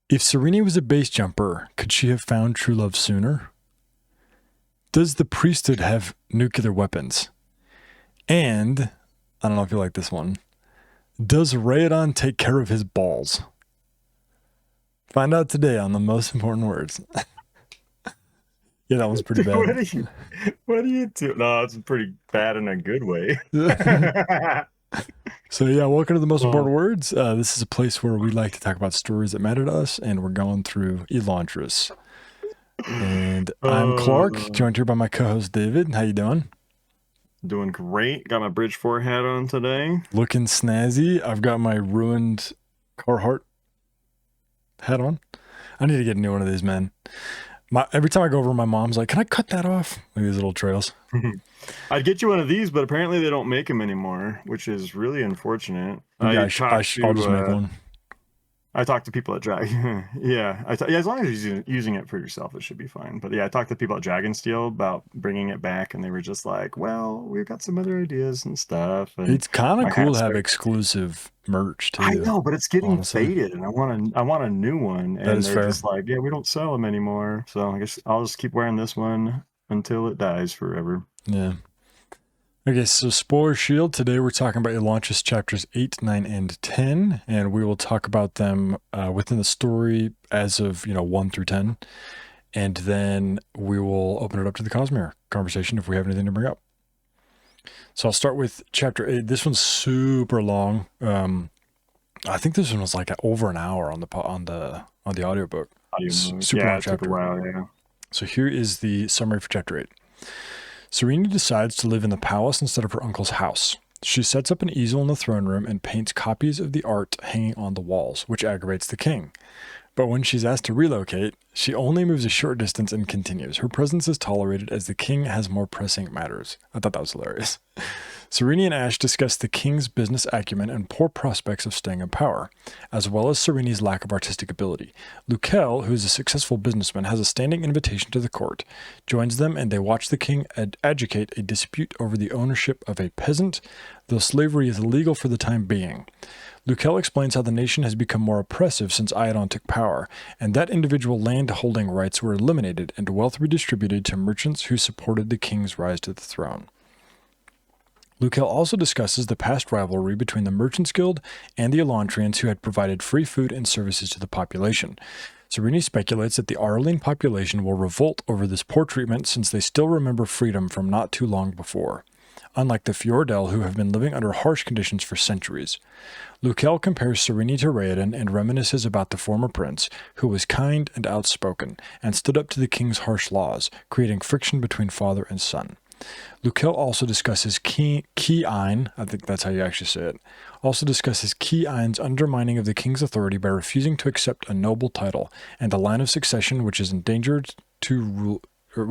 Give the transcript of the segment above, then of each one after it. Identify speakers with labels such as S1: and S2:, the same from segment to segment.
S1: If Serene was a base jumper, could she have found true love sooner? Does the priesthood have nuclear weapons? And, I don't know if you like this one, does Raedon take care of his balls? Find out today on the most important words. Yeah, that one's pretty bad.
S2: What do you do? No, it's pretty bad in a good way.
S1: So yeah, welcome to the most important words. This is a place where we like to talk about stories that matter to us, and we're going through Elantris. And I'm Clark, joined here by my co-host David. How you doing?
S2: Doing great. Got my Bridge 4 hat on today.
S1: Looking snazzy. I've got my ruined Carhartt hat on. I need to get a new one of these, man. Every time I go over, my mom's like, "Can I cut that off?" Like these little trails.
S2: I'd get you one of these, but apparently they don't make them anymore, which is really unfortunate.
S1: Yeah, I'll just make one.
S2: I talked to people at Dragon. Yeah, as long as you're using it for yourself, it should be fine. But yeah, I talked to people at Dragonsteel about bringing it back, and they were just like, "Well, we've got some other ideas and stuff." And
S1: it's kind of cool to have exclusive merch too.
S2: I know, but it's getting faded, and I want a new one. And they're just like, "Yeah, we don't sell them anymore." So I guess I'll just keep wearing this one until it dies forever.
S1: Yeah. Okay, so spoiler shield. Today we're talking about Elantris chapters 8, 9, and 10, and we will talk about them within the story as of 1 through 10, and then we will open it up to the Cosmere conversation if we have anything to bring up. So I'll start with chapter 8. This one's super long. I think this one was like over an hour on the audiobook.
S2: Super long chapter. Took a while, yeah.
S1: So here is the summary for chapter 8. Serene decides to live in the palace instead of her uncle's house. She sets up an easel in the throne room and paints copies of the art hanging on the walls, which aggravates the king. But when she's asked to relocate, she only moves a short distance and continues. Her presence is tolerated as the king has more pressing matters. I thought that was hilarious. Serene and Ash discuss the king's business acumen and poor prospects of staying in power, as well as Serene's lack of artistic ability. Lukel, who is a successful businessman, has a standing invitation to the court, joins them, and they watch the king adjudicate a dispute over the ownership of a peasant, though slavery is illegal for the time being. Lukel explains how the nation has become more oppressive since Iadon took power, and that individual land-holding rights were eliminated and wealth redistributed to merchants who supported the king's rise to the throne. Lukel also discusses the past rivalry between the Merchants Guild and the Elantrians, who had provided free food and services to the population. Serene speculates that the Arlene population will revolt over this poor treatment since they still remember freedom from not too long before, unlike the Fjordell, who have been living under harsh conditions for centuries. Lukel compares Serene to Raedon and reminisces about the former prince, who was kind and outspoken, and stood up to the king's harsh laws, creating friction between father and son. Lukel also discusses Ki-Ein, I think that's how you actually say it, Ki-Ein's undermining of the king's authority by refusing to accept a noble title, and the line of succession which is endangered due to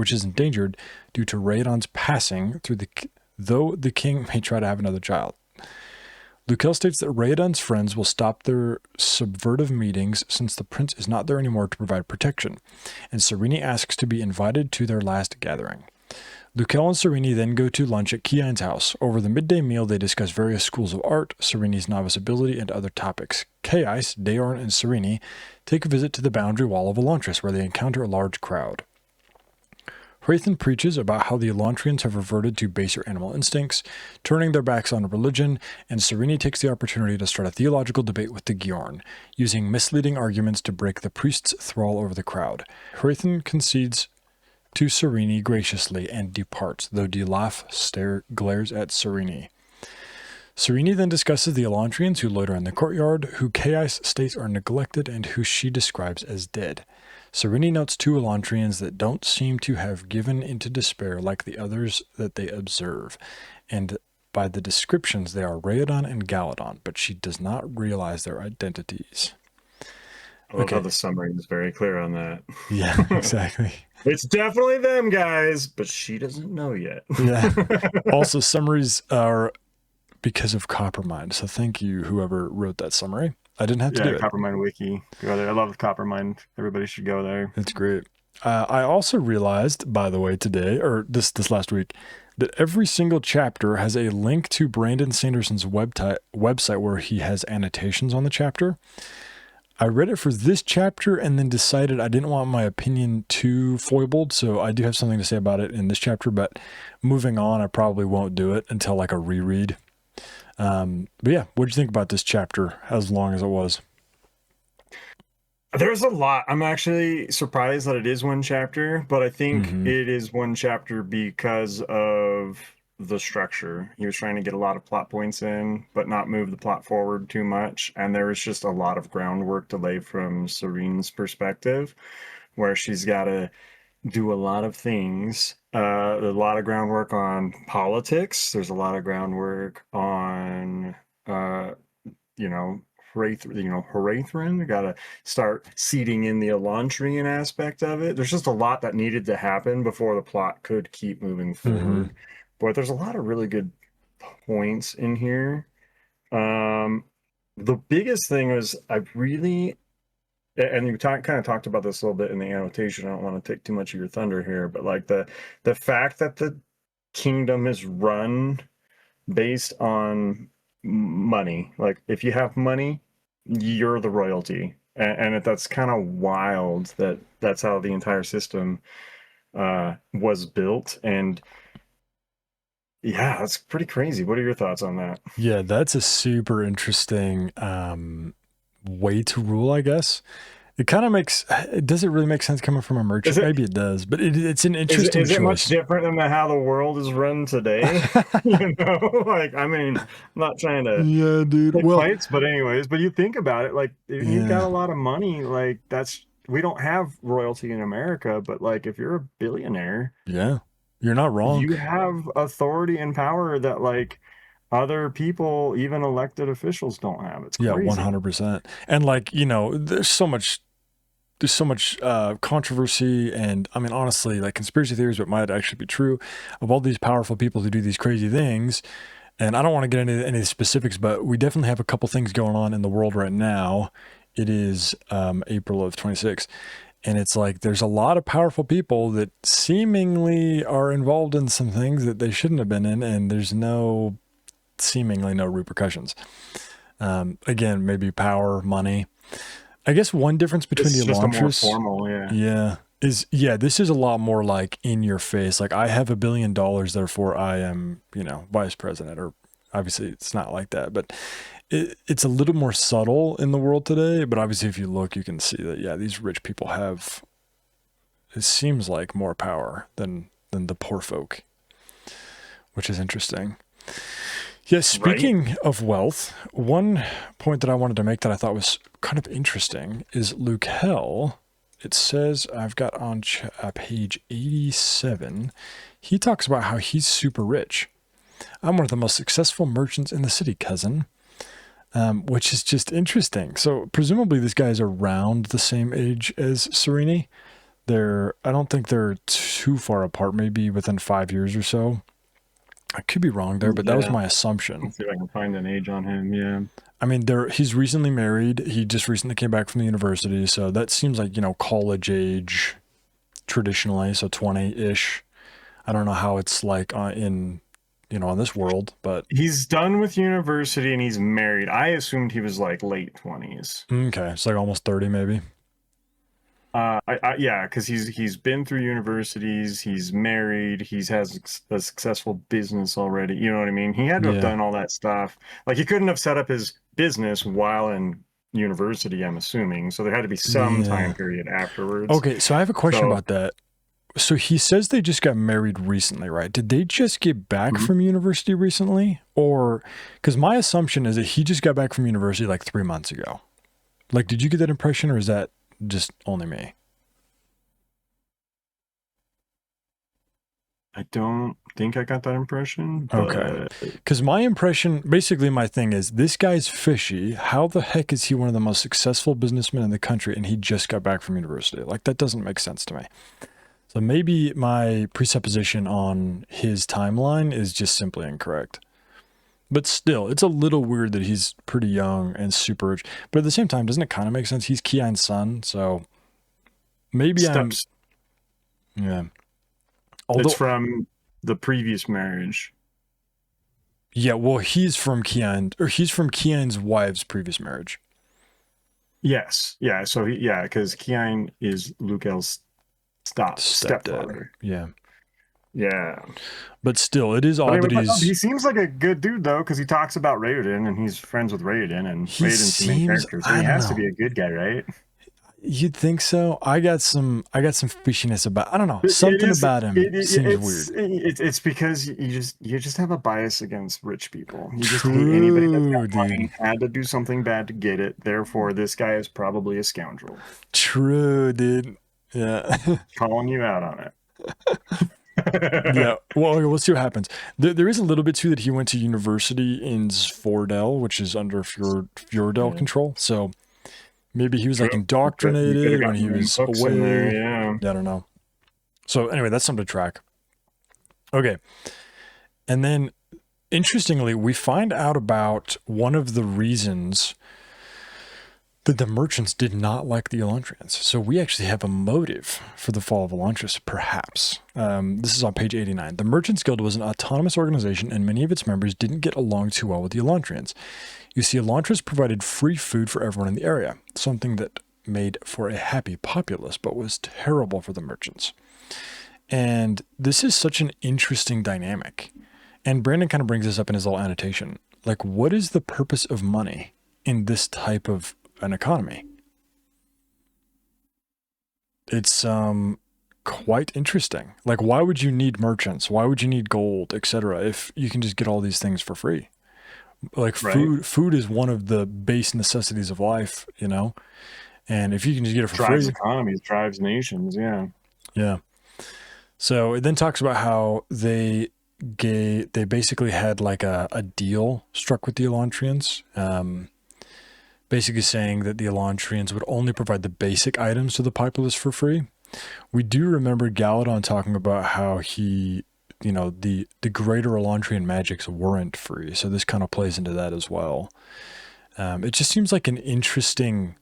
S1: Raedon's passing though the king may try to have another child. Lukel states that Raedon's friends will stop their subversive meetings since the prince is not there anymore to provide protection, and Serene asks to be invited to their last gathering. Lukel and Serene then go to lunch at Ki-Ein's house. Over the midday meal, they discuss various schools of art, Serene's novice ability, and other topics. Kais, Daorn, and Serene take a visit to the boundary wall of Elantris, where they encounter a large crowd. Hrathen preaches about how the Elantrians have reverted to baser animal instincts, turning their backs on religion, and Serene takes the opportunity to start a theological debate with the Giorn, using misleading arguments to break the priest's thrall over the crowd. Hrathen concedes to Serene graciously and departs, though Dilaf glares at Serene. Serene then discusses the Elantrians who loiter in the courtyard, who Kais states are neglected and who she describes as dead. Serene notes 2 Elantrians that don't seem to have given into despair like the others that they observe, and by the descriptions they are Raedon and Galadon, but she does not realize their identities.
S2: I love how the summary is very clear on that.
S1: Yeah, exactly.
S2: It's definitely them, guys, but she doesn't know yet.
S1: Yeah. Also, summaries are because of Coppermind, so thank you, whoever wrote that summary. I didn't have to do it.
S2: Coppermind Wiki. Go there. I love Coppermind. Everybody should go there.
S1: It's great. I also realized, by the way, today, or this last week, that every single chapter has a link to Brandon Sanderson's website where he has annotations on the chapter. I read it for this chapter and then decided I didn't want my opinion too foibled, so I do have something to say about it in this chapter, but moving on, I probably won't do it until like a reread. But yeah, what'd you think about this chapter as long as it was?
S2: There's a lot. I'm actually surprised that it is one chapter, but I think
S1: Mm-hmm.
S2: it is one chapter because of the structure. He was trying to get a lot of plot points in, but not move the plot forward too much. And there was just a lot of groundwork to lay from Serene's perspective, where she's got to do a lot of things. A lot of groundwork on politics. There's a lot of groundwork on, uh, you know, Harathrin. We got to start seeding in the Elantrian aspect of it. There's just a lot that needed to happen before the plot could keep moving
S1: Mm-hmm.
S2: forward. But there's a lot of really good points in here. Um, the biggest thing was I really, and you kind of talked about this a little bit in the annotation. I don't want to take too much of your thunder here, but like the fact that the kingdom is run based on money. Like if you have money, you're the royalty, and that's kind of wild that that's how the entire system was built. And yeah, that's pretty crazy. What are your thoughts on that?
S1: Yeah, that's a super interesting way to rule, I guess. It kind of makes, does it really make sense coming from a
S2: Is
S1: merchant?
S2: it
S1: Maybe it does, but it's an
S2: is it,
S1: interesting
S2: is it much
S1: choice.
S2: different than how the world is run today? You know, like I mean, I'm not trying to
S1: Yeah, dude.
S2: pick
S1: Well,
S2: fights, but anyways, but you think about it, like if you've got
S1: yeah,
S2: a lot of money, like that's we don't have royalty in America, but like if you're a billionaire,
S1: yeah, you're not wrong.
S2: you have authority and power that like other people, even elected officials, don't have. It's
S1: Yeah,
S2: crazy.
S1: 100%. And like, there's so much controversy and I mean honestly like conspiracy theories but might actually be true of all these powerful people who do these crazy things, and I don't want to get into any of the specifics, but we definitely have a couple things going on in the world right now. It is April of 26, and it's like there's a lot of powerful people that seemingly are involved in some things that they shouldn't have been in, and there's seemingly no repercussions. Again, maybe power, money. I guess one difference between the
S2: It's just a more
S1: Elantris,
S2: formal, yeah.
S1: yeah, is yeah, this is a lot more like in your face. Like I have $1 billion, therefore I am, vice president. Or obviously it's not like that, but it's a little more subtle in the world today. But obviously, if you look, you can see that yeah, these rich people have. It seems like more power than the poor folk, which is interesting. Yeah,
S2: Right?
S1: speaking of wealth, one point that I wanted to make that I thought was kind of interesting is Luke Hell. It says, I've got on page 87, he talks about how he's super rich. I'm one of the most successful merchants in the city, cousin, which is just interesting. So presumably this guy is around the same age as Serene. I don't think they're too far apart, maybe within 5 years or so. I could be wrong there, but that was
S2: Yeah.
S1: my assumption.
S2: Let's see if I can find an age on him. Yeah.
S1: I mean, he's recently married. He just recently came back from the university, so that seems like, college age traditionally, so 20-ish. I don't know how it's like in this world, but
S2: He's done with university and he's married. I assumed he was like late 20s.
S1: okay, it's like almost 30 maybe.
S2: Yeah, because he's been through universities, he's married, he's has a successful business already. You know what I mean? He had to have
S1: Yeah.
S2: done all that stuff. Like he couldn't have set up his business while in university, I'm assuming. So there had to be some time
S1: Yeah.
S2: period afterwards.
S1: Okay, so I have a question
S2: So
S1: about that. So he says they just got married recently, right? Did they just get back
S2: mhm.
S1: from university recently? Or, because my assumption is that he just got back from university like 3 months ago. Like, did you get that impression, or is that just only me?
S2: I don't think I got that impression,
S1: Okay.
S2: but
S1: Because my impression, basically, my thing is this guy's fishy. How the heck is he one of the most successful businessmen in the country and he just got back from university? Like, that doesn't make sense to me. So maybe my presupposition on his timeline is just simply incorrect. But still, it's a little weird that he's pretty young and super rich. But at the same time, doesn't it kind of make sense? He's Kian's son, so maybe I'm,
S2: steps
S1: yeah.
S2: it's
S1: Although,
S2: from the previous marriage.
S1: yeah, well, he's from Kian's wife's previous marriage.
S2: Yes, yeah. So yeah, because Kian is Lukel's
S1: Stepdad.
S2: stepfather.
S1: Yeah.
S2: Yeah.
S1: But still, it is
S2: But
S1: odd
S2: anyway,
S1: that
S2: but
S1: he's
S2: he seems like a good dude though, because he talks about Raoden and he's friends with Raoden, and
S1: he
S2: Raoden's the main
S1: seems,
S2: character, so
S1: I
S2: he
S1: don't
S2: has to
S1: know.
S2: be a good guy, right?
S1: You'd think so. I got some fishiness about, I don't know.
S2: It
S1: Something
S2: is
S1: about him seems weird.
S2: it's because you just have a bias against rich people. You just hate anybody that's got
S1: True, dude.
S2: money, had to do something bad to get it. Therefore, this guy is probably a scoundrel.
S1: True, dude. Yeah.
S2: Calling you out on
S1: Yeah.
S2: it.
S1: Well, okay, we'll see what happens. There is a little bit too that he went to university in Svordel, which is under Fjordell
S2: Yeah,
S1: control. So maybe he was like
S2: true. You could have
S1: indoctrinated when he
S2: gotten them
S1: was
S2: hooks in there,
S1: away.
S2: yeah.
S1: I don't know. So anyway, that's something to track. Okay. And then interestingly, we find out about one of the reasons that the merchants did not like the Elantrians. So we actually have a motive for the fall of Elantris, perhaps. This is on page 89. The Merchants Guild was an autonomous organization, and many of its members didn't get along too well with the Elantrians. You see, Elantris provided free food for everyone in the area, something that made for a happy populace, but was terrible for the merchants. And this is such an interesting dynamic. And Brandon kind of brings this up in his little annotation. Like, what is the purpose of money in this type of an economy? It's quite interesting. Like, why would you need merchants? Why would you need gold, etc., if you can just get all these things for free? Like
S2: Right?
S1: food is one of the base necessities of life, you know? And if you can just get it for
S2: Drives
S1: free,
S2: economies, drives nations, yeah.
S1: yeah. So it then talks about how they basically had like a deal struck with the Elantrians, basically saying that the Elantrians would only provide the basic items to the populace for free. We do remember Galadon talking about how the greater Elantrian magics weren't free, so this kind of plays into that as well. It just seems like an interesting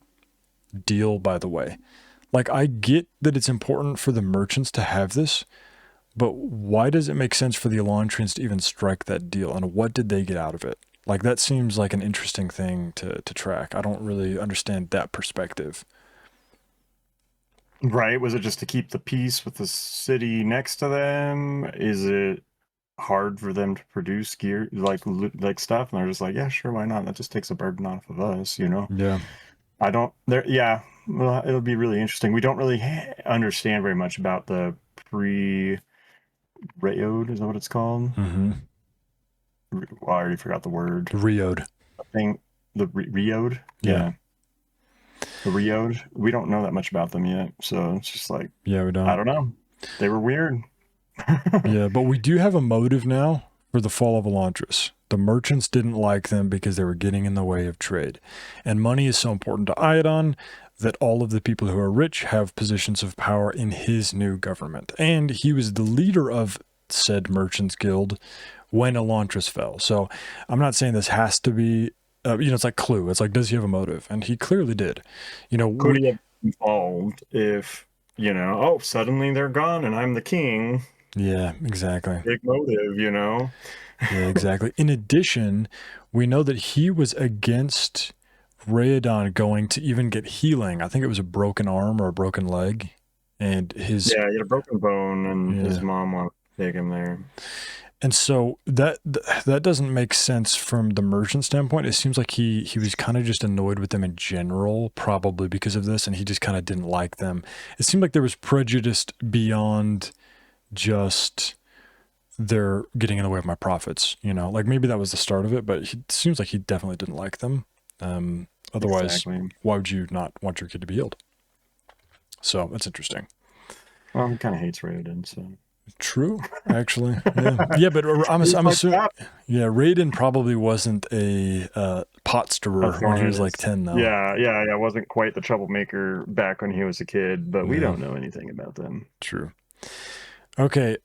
S1: deal, by the way. Like, I get that it's important for the merchants to have this, but why does it make sense for the Elantrians to even strike that deal, and what did they get out of it? Like, that seems like an interesting thing to track. I don't really understand that perspective.
S2: Right? Was it just to keep the peace with the city next to them? Is it hard for them to produce gear like stuff? And they're just like, yeah, sure, why not? That just takes a burden off of us, you know?
S1: Yeah.
S2: I don't there yeah, well, it'll be really interesting. We don't really understand very much about the pre Rayode, is that what it's called?
S1: Mm-hmm.
S2: Well, I already forgot the word.
S1: Riode.
S2: I think the Rayode?
S1: Yeah.
S2: Yeah. The Rayode. We don't know that much about them yet. So it's just like,
S1: Yeah, we
S2: I
S1: don't.
S2: don't know. They were weird.
S1: Yeah, but we do have a motive now for the fall of Elantris. The merchants didn't like them because they were getting in the way of trade. And money is so important to Iadon that all of the people who are rich have positions of power in his new government. And he was the leader of said Merchants Guild when Elantris fell. So I'm not saying this has to be, it's like Clue. It's like, does he have a motive? And he clearly did.
S2: Could he have evolved if, oh, suddenly they're gone and I'm the king?
S1: Yeah, exactly.
S2: Big motive,
S1: Yeah, exactly. In addition, we know that he was against Raodon going to even get healing. I think it was a broken arm or a broken leg. And his
S2: Yeah, he had a broken bone, and his
S1: yeah.
S2: mom wanted to take him there.
S1: And so that doesn't make sense from the merchant standpoint. It seems like he was kind of just annoyed with them in general, probably because of this, and he just kind of didn't like them. It seemed like there was prejudice beyond just they're getting in the way of my profits, like maybe that was the start of it, but it seems like he definitely didn't like them. Otherwise,
S2: Exactly.
S1: why would you not want your kid to be healed? So that's interesting.
S2: Well, he kind of hates Raoden, so.
S1: True, actually. Yeah, but I'm assuming. Yeah, Raiden probably wasn't a pot stirrer when he was like 10, though.
S2: Yeah. Wasn't quite the troublemaker back when he was a kid, but we don't know anything about them.
S1: True. Okay,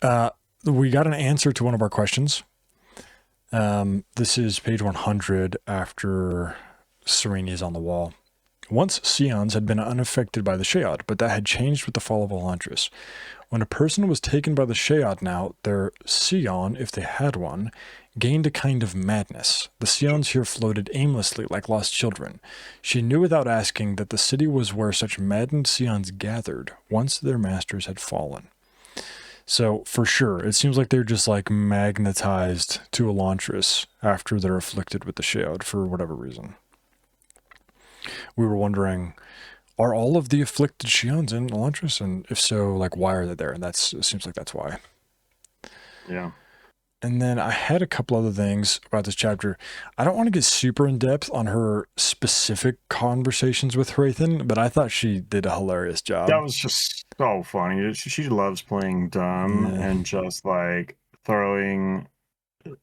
S1: we got an answer to one of our questions. This is page 100 after Serene is on the wall. Once Scions had been unaffected by the Shead, but that had changed with the fall of Elantris. When a person was taken by the Shead now, their Scion, if they had one, gained a kind of madness. The Sions here floated aimlessly like lost children. She knew without asking that the city was where such maddened Sions gathered once their masters had fallen. So, for sure, it seems like they're just like magnetized to Elantris after they're afflicted with the Sheod for whatever reason. We were wondering, are all of the afflicted Sions in Elantris? And if so, like, why are they there? And it seems like that's why.
S2: Yeah.
S1: And then I had a couple other things about this chapter. I don't want to get super in depth on her specific conversations with Hrathen, but I thought she did a hilarious job.
S2: That was just so funny. She loves playing dumb and just like throwing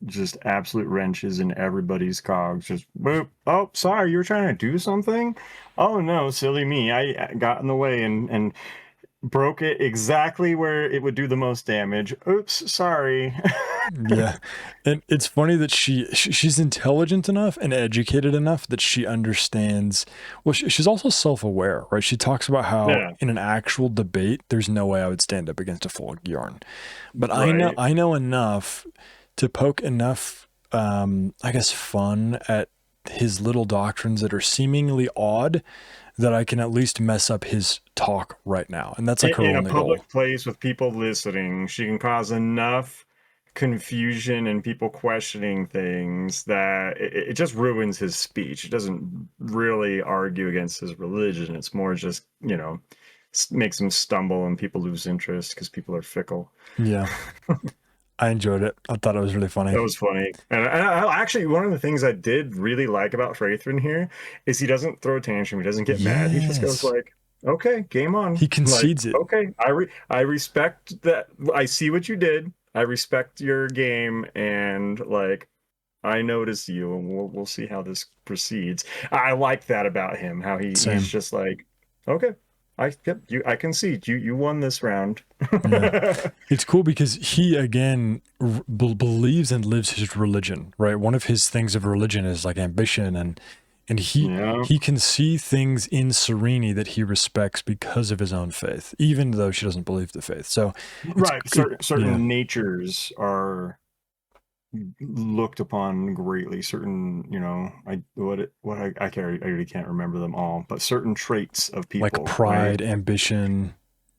S2: just absolute wrenches in everybody's cogs. Just boop. Oh, sorry, you were trying to do something? Oh no, silly me. I got in the way and broke it exactly where it would do the most damage. Oops, sorry.
S1: Yeah. And it's funny that she's intelligent enough and educated enough that she understands. Well, she's also self-aware, right? She talks about how in an actual debate, there's no way I would stand up against a full Yarn. But right. I know enough to poke enough, I guess, fun at his little doctrines that are seemingly odd that I can at least mess up his talk right now. And that's like her only goal. In a public
S2: place with people listening, she can cause enough confusion and people questioning things that it just ruins his speech. It doesn't really argue against his religion. It's more just, you know, makes him stumble and people lose interest because people are fickle.
S1: Yeah. I enjoyed it. I thought it was really funny.
S2: That was funny. And I actually, one of the things I did really like about Hrathen here is he doesn't throw a tantrum. He doesn't get mad. He just goes like, okay, game on.
S1: He concedes
S2: like,
S1: it.
S2: Okay, I respect that. I see what you did. I respect your game. And like, I notice you, and we'll see how this proceeds. I like that about him, how he's just like, okay. I concede. You won this round.
S1: Yeah. It's cool because he again believes and lives his religion, right? One of his things of religion is like ambition, and he can see things in Serene that he respects because of his own faith, even though she doesn't believe the faith. So
S2: right, certain natures are looked upon greatly. Certain, you know, I really can't remember them all, but certain traits of people,
S1: like pride, ambition,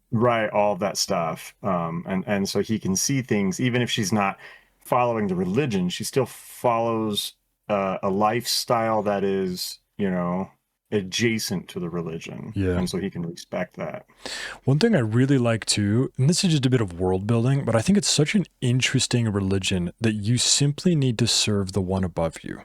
S2: right, all of that stuff. And so he can see things, even if she's not following the religion, she still follows a lifestyle that is, you know, adjacent to the religion.
S1: Yeah.
S2: And so he can respect that.
S1: One thing I really like too, and this is just a bit of world building, but I think it's such an interesting religion that you simply need to serve the one above you.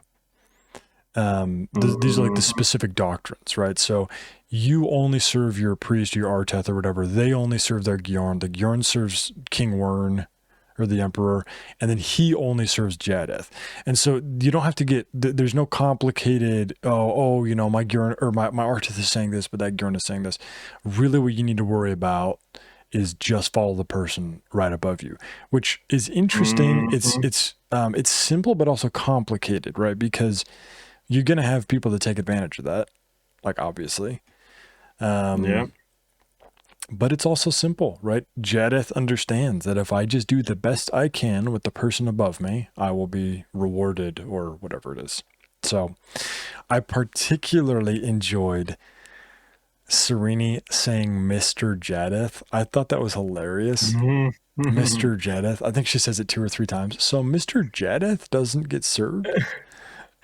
S1: These are like the specific doctrines, right? So you only serve your priest, your Arteth or whatever. They only serve their Gjorn. The Gjorn serves King Wern or the Emperor, and then he only serves Jadeth. And so you don't have to get, there's no complicated, you know, my Gjorn or my Arteth is saying this, but that Gjorn is saying this. Really what you need to worry about is just follow the person right above you, which is interesting. It's simple, but also complicated, right? Because you're going to have people that take advantage of that, like obviously.
S2: Yeah.
S1: But it's also simple, right? Jadeth understands that if I just do the best I can with the person above me, I will be rewarded or whatever it is. So I particularly enjoyed Serene saying Mr. Jadeth. I thought that was hilarious. Mr. Jadeth. I think she says it 2 or 3 times. So Mr. Jadeth doesn't get served?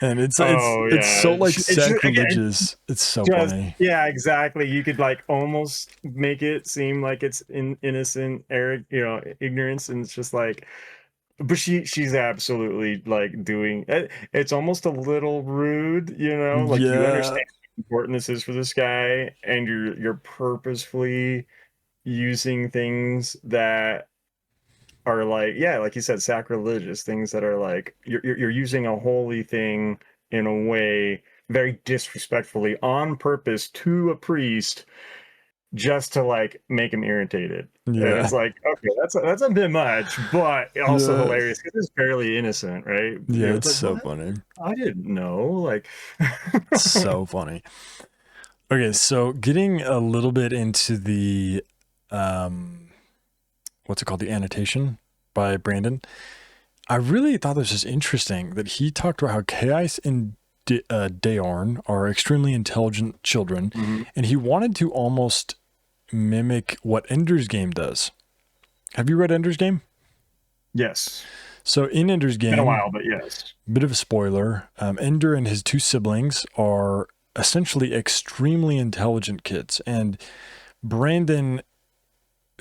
S1: And it's so like sacrilegious. It's so funny.
S2: Yeah, exactly. You could like almost make it seem like it's innocent, ignorance, and it's just like, but she's absolutely like doing it. It's almost a little rude, you know, like you understand how important this is for this guy, and you're purposefully using things that are like, like you said, sacrilegious, things that are like you're using a holy thing in a way very disrespectfully on purpose to a priest just to like make him irritated. And it's like, okay, that's a bit much, but also hilarious because it's fairly innocent, right?
S1: Yeah, it's like, so funny.
S2: I didn't know, like
S1: so funny. Okay, so getting a little bit into the what's it called? The annotation by Brandon. I really thought this was interesting that he talked about how Caius and Daorn are extremely intelligent children,
S2: Hmm.
S1: and he wanted to almost mimic what Ender's Game does. Have you read Ender's Game?
S2: Yes.
S1: So in Ender's
S2: Been a
S1: Game,
S2: while, but yes.
S1: bit of a spoiler, Ender and his two siblings are essentially extremely intelligent kids, and Brandon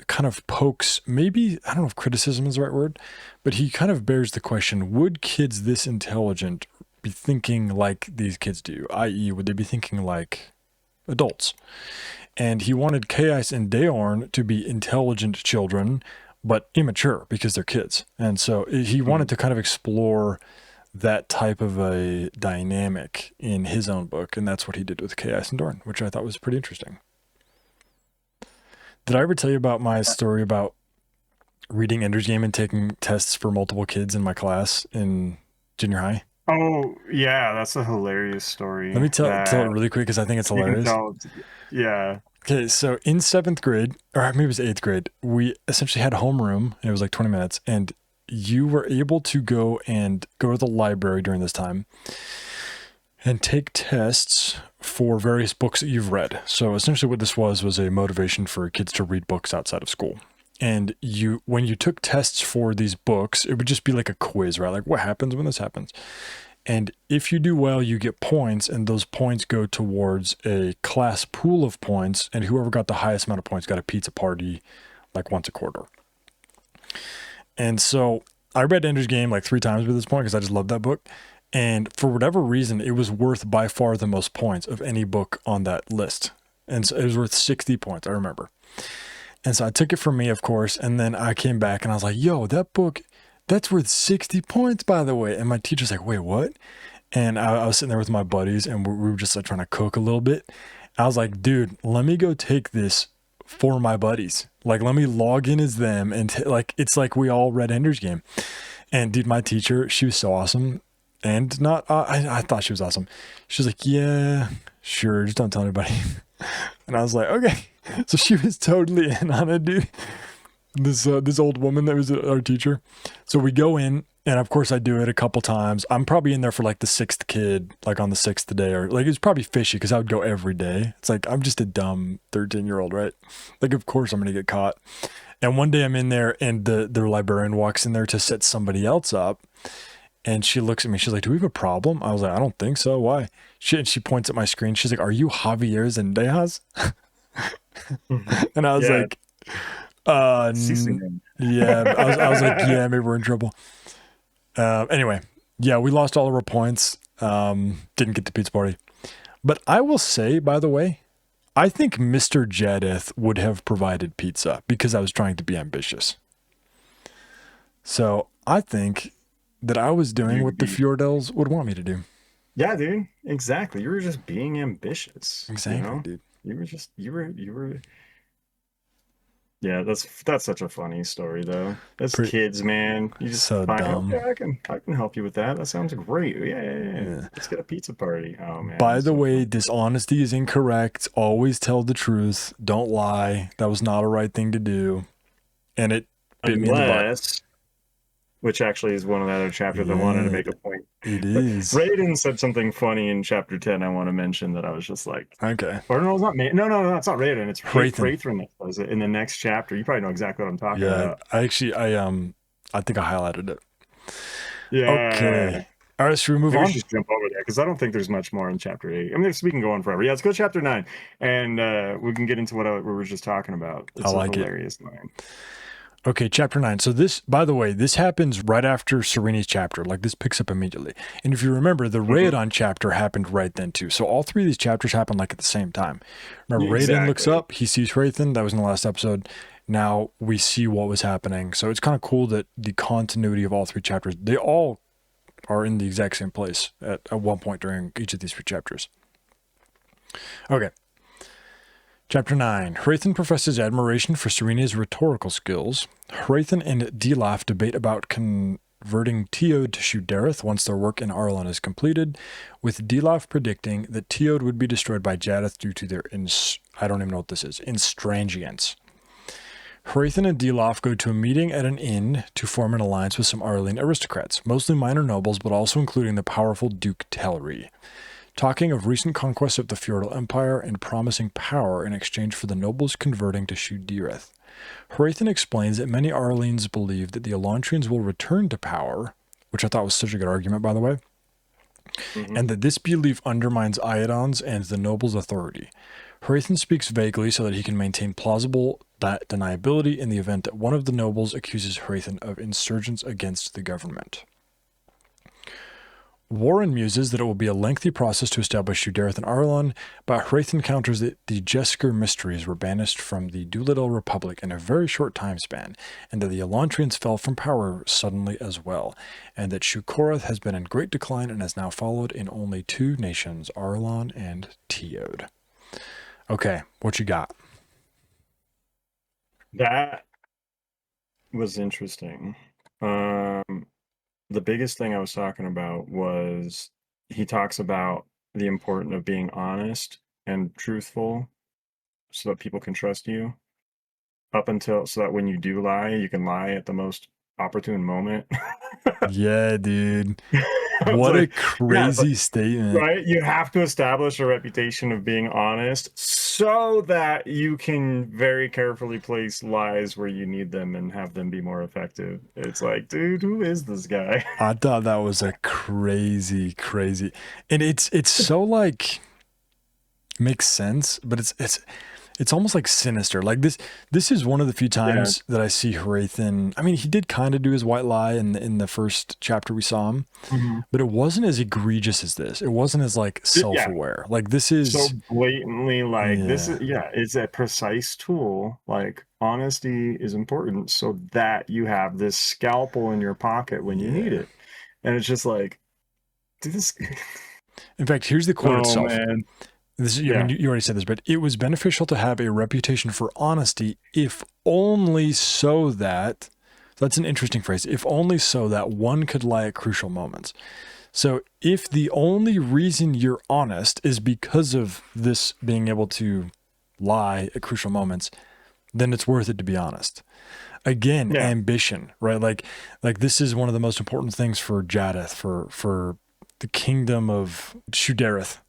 S1: kind of pokes, maybe, I don't know if criticism is the right word, but he kind of bears the question, would kids this intelligent be thinking like these kids do, i.e. would they be thinking like adults? And he wanted Caius and Daorn to be intelligent children but immature because they're kids, and so he wanted to kind of explore that type of a dynamic in his own book, and that's what he did with Caius and Daorn, which I thought was pretty interesting. Did I ever tell you about my story about reading Ender's Game and taking tests for multiple kids in my class in junior high?
S2: Oh, yeah, that's a hilarious story
S1: Let me tell it
S2: that
S1: really quick because I think it's
S2: you can
S1: hilarious.
S2: tell. Yeah.
S1: Okay, so in seventh grade, or maybe it was eighth grade, we essentially had homeroom. And it was like 20 minutes, and you were able to go to the library during this time and take tests for various books that you've read. So essentially what this was a motivation for kids to read books outside of school. And when you took tests for these books, it would just be like a quiz, right? Like, what happens when this happens? And if you do well, you get points, and those points go towards a class pool of points, and whoever got the highest amount of points got a pizza party like once a quarter. And so I read Ender's Game like 3 times by this point because I just loved that book. And for whatever reason, it was worth by far the most points of any book on that list. And so it was worth 60 points, I remember. And so I took it from me, of course, and then I came back and I was like, yo, that book, that's worth 60 points, by the way. And my teacher's like, wait, what? And I was sitting there with my buddies, and we were just like trying to cook a little bit. I was like, dude, let me go take this for my buddies. Like, let me log in as them. And like, it's like we all read Ender's Game. And dude, my teacher, she was so awesome. And not, I thought she was awesome. She was like, yeah, sure, just don't tell anybody. And I was like, okay. So she was totally in on it, dude. This old woman that was our teacher. So we go in, and of course I do it a couple times. I'm probably in there for like the 6th kid, like on the 6th day, or like it's probably fishy because I would go every day. It's like I'm just a dumb 13-year-old, right? Like of course I'm gonna get caught. And one day I'm in there, and the librarian walks in there to set somebody else up. And she looks at me. She's like, do we have a problem? I was like, I don't think so. Why? She points at my screen. She's like, are you Javier Zendejas? And I was
S2: Yeah.
S1: like,
S2: Ceasing.
S1: yeah. I was like, yeah, maybe we're in trouble. Anyway, yeah, we lost all of our points. Didn't get the pizza party. But I will say, by the way, I think Mr. Jadeth would have provided pizza because I was trying to be ambitious. So I think that I was doing what the Fjordels would want me to do.
S2: Yeah, dude. Exactly. You were just being ambitious.
S1: Exactly, dude.
S2: You were. Yeah, that's such a funny story though. As kids, man, you just
S1: So
S2: find,
S1: dumb.
S2: okay, I can help you with that. That sounds great. Yeah.
S1: Yeah.
S2: Let's get a pizza party. Oh man.
S1: By
S2: that's
S1: the
S2: so
S1: way,
S2: funny.
S1: dishonesty is incorrect. Always tell the truth. Don't lie. That was not a right thing to do. And it bit me in the butt.
S2: Unless, which actually is one of the other chapters I wanted to make a point.
S1: It is.
S2: Raiden said something funny in chapter 10 I want to mention that I was just like,
S1: Okay.
S2: or no, it's not me. No, it's not Raiden. It's
S1: Hrathen.
S2: Hrathen that does it in the next chapter. You probably know exactly what I'm talking
S1: Yeah,
S2: about.
S1: I think I highlighted it.
S2: Yeah.
S1: Okay. All right, should we move
S2: Maybe
S1: on?
S2: we should just jump over there because I don't think there's much more in chapter 8. I mean, we can go on forever. Yeah, let's go to chapter 9, and we can get into what we were just talking about. It's
S1: I like
S2: a
S1: it.
S2: hilarious line.
S1: Okay, chapter 9. So this, by the way, this happens right after Sereni's chapter. Like this picks up immediately. And if you remember, the Raedon chapter happened right then too. So all 3 of these chapters happened like at the same time. Remember, Raiden looks up, he sees Hrathen. That was in the last episode. Now we see what was happening. So it's kind of cool that the continuity of all 3 chapters, they all are in the exact same place at one point during each of these 3 chapters. Okay. Chapter 9. Hrathen professes admiration for Serena's rhetorical skills. Hrathen and Dilaf debate about converting Teod to Shudareth once their work in Arlon is completed, with Dilaf predicting that Teod would be destroyed by Jadeth due to their I don't even know what this is, instrangience. Hrathen and Dilaf go to a meeting at an inn to form an alliance with some Arlene aristocrats, mostly minor nobles, but also including the powerful Duke Telri. Talking of recent conquests of the feudal empire and promising power in exchange for the nobles converting to Shudireth. Hrathen explains that many Arlenes believe that the Elantrians will return to power, which I thought was such a good argument, by the way, and that this belief undermines Iadon's and the nobles' authority. Hrathen speaks vaguely so that he can maintain plausible deniability in the event that one of the nobles accuses Hrathen of insurgents against the government. Warren muses that it will be a lengthy process to establish Shudireth and Arlon, but Hrathen counters that the Jesker mysteries were banished from the Doolittle Republic in a very short time span, and that the Elantrians fell from power suddenly as well, and that Shukoreth has been in great decline and has now followed in only two nations, Arlon and Teod. Okay, what you got?
S2: That was interesting. The biggest thing I was talking about was he talks about the importance of being honest and truthful so that people can trust you so that when you do lie, you can lie at the most opportune moment.
S1: Yeah, dude.
S2: I was
S1: What a
S2: like, yeah, it's like,
S1: crazy statement.
S2: right? You have to establish a reputation of being honest so that you can very carefully place lies where you need them and have them be more effective. It's like, dude, who is this guy?
S1: I thought that was a crazy, and it's so like makes sense, but it's almost like sinister. Like this is one of the few times that I see Hrathen. I mean, he did kind of do his white lie in the first chapter we saw him, but it wasn't as egregious as this. It wasn't as like self-aware. Like this is
S2: so blatantly like this is it's a precise tool. Like honesty is important so that you have this scalpel in your pocket when you need it. And it's just like, dude, this.
S1: In fact, here's the quote itself.
S2: Man.
S1: This is, I mean, you already said this, but it was beneficial to have a reputation for honesty, if only so that, that's an interesting phrase, if only so that one could lie at crucial moments. So if the only reason you're honest is because of this being able to lie at crucial moments, then it's worth it to be honest. Again, ambition, right? Like this is one of the most important things for Jadeth, for the kingdom of Shudireth.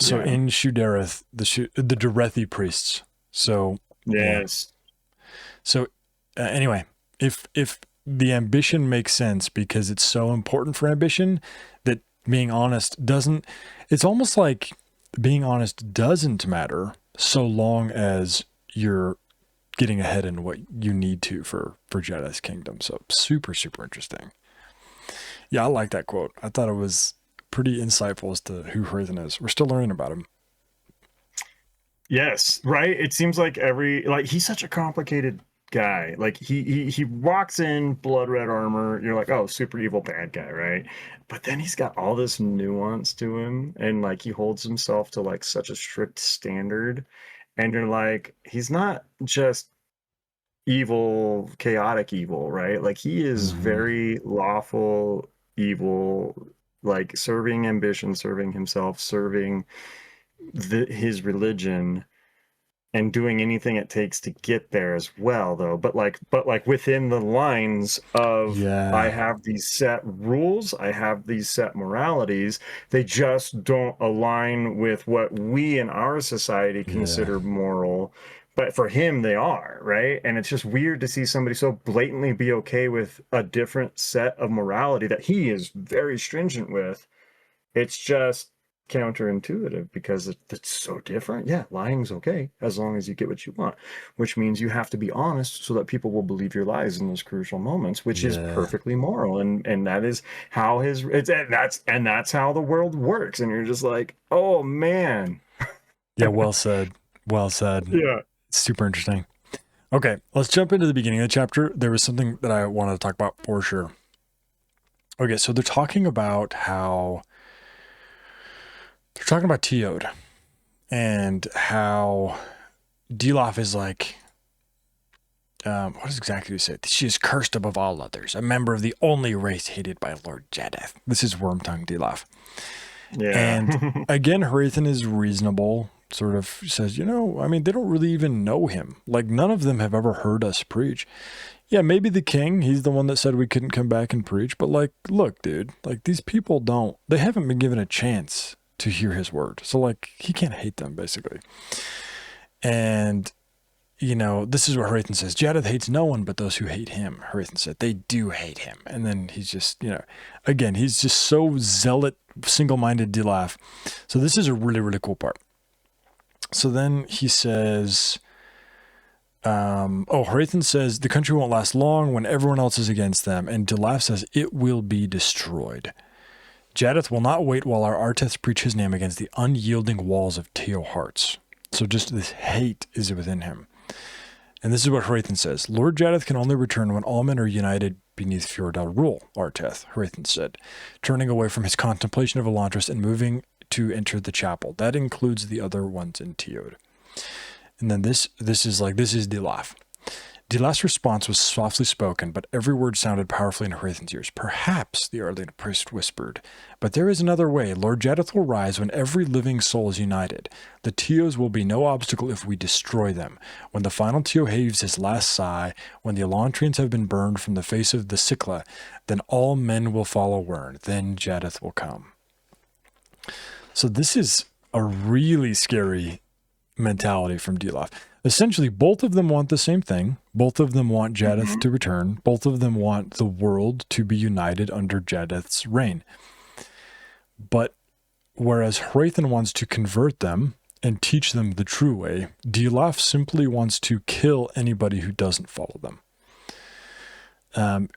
S1: So in Shudireth, the Derethi priests. So
S2: yes.
S1: So anyway, if the ambition makes sense because it's so important for ambition that being honest doesn't, it's almost like being honest doesn't matter so long as you're getting ahead in what you need to for Jedi's kingdom. So super interesting. Yeah, I like that quote. I thought it was pretty insightful as to who Hrathen is. We're still learning about him.
S2: Yes, right? It seems like he's such a complicated guy. Like he walks in blood red armor, you're like, oh, super evil bad guy, right? But then he's got all this nuance to him, and like he holds himself to like such a strict standard, and you're like, he's not just evil, chaotic evil, right? Like he is very lawful evil, like serving ambition, serving himself, serving his religion, and doing anything it takes to get there as well, though. But like within the lines of, I have these set rules, I have these set moralities. They just don't align with what we in our society consider moral. But for him, they are, right? And it's just weird to see somebody so blatantly be okay with a different set of morality that he is very stringent with. It's just counterintuitive because it's so different. Yeah, lying's okay as long as you get what you want, which means you have to be honest so that people will believe your lies in those crucial moments, which is perfectly moral. And that is how that's how the world works. And you're just like, oh man.
S1: Yeah, well said.
S2: Yeah.
S1: Super interesting. Okay, let's jump into the beginning of the chapter. There was something that I wanted to talk about for sure. Okay, so they're talking about Teod and how Dilaf is like, what is exactly he said? She is cursed above all others, a member of the only race hated by Lord Jadeth. This is Wormtongue Dilaf. Yeah. And again, Hrathen is reasonable, sort of says, I mean, they don't really even know him. Like, none of them have ever heard us preach. Yeah, maybe the king, he's the one that said we couldn't come back and preach. But, like, look, dude, like, these people they haven't been given a chance to hear his word. So, like, he can't hate them, basically. And, this is what Hrathen says. Jaddeth hates no one but those who hate him. Hrathen said, they do hate him. And then he's just, again, he's just so zealot, single-minded Dilaf. So this is a really, really cool part. So then he says... Hrathen says the country won't last long when everyone else is against them, and Dilaf says it will be destroyed. Jaddeth will not wait while our Arteths preach his name against the unyielding walls of Teo hearts. So just this hate is within him. And this is what Hrathen says. Lord Jaddeth can only return when all men are united beneath Fjordell rule, Arteth, Hrathen said, turning away from his contemplation of Elantris and moving to enter the chapel. That includes the other ones in Teod. And then this is Dilaf. Dilaf's response was softly spoken, but every word sounded powerfully in Hrathen's ears. Perhaps, the Arlene priest whispered, but there is another way. Lord Jaddeth will rise when every living soul is united. The Teos will be no obstacle if we destroy them. When the final Teo heaves his last sigh, when the Elantrians have been burned from the face of the Sikla, then all men will follow Wern. Then Jaddeth will come. So this is a really scary mentality from Dilaf. Essentially, both of them want the same thing. Both of them want Jaddeth to return. Both of them want the world to be united under Jaddeth's reign. But whereas Hrathen wants to convert them and teach them the true way, Dilaf simply wants to kill anybody who doesn't follow them.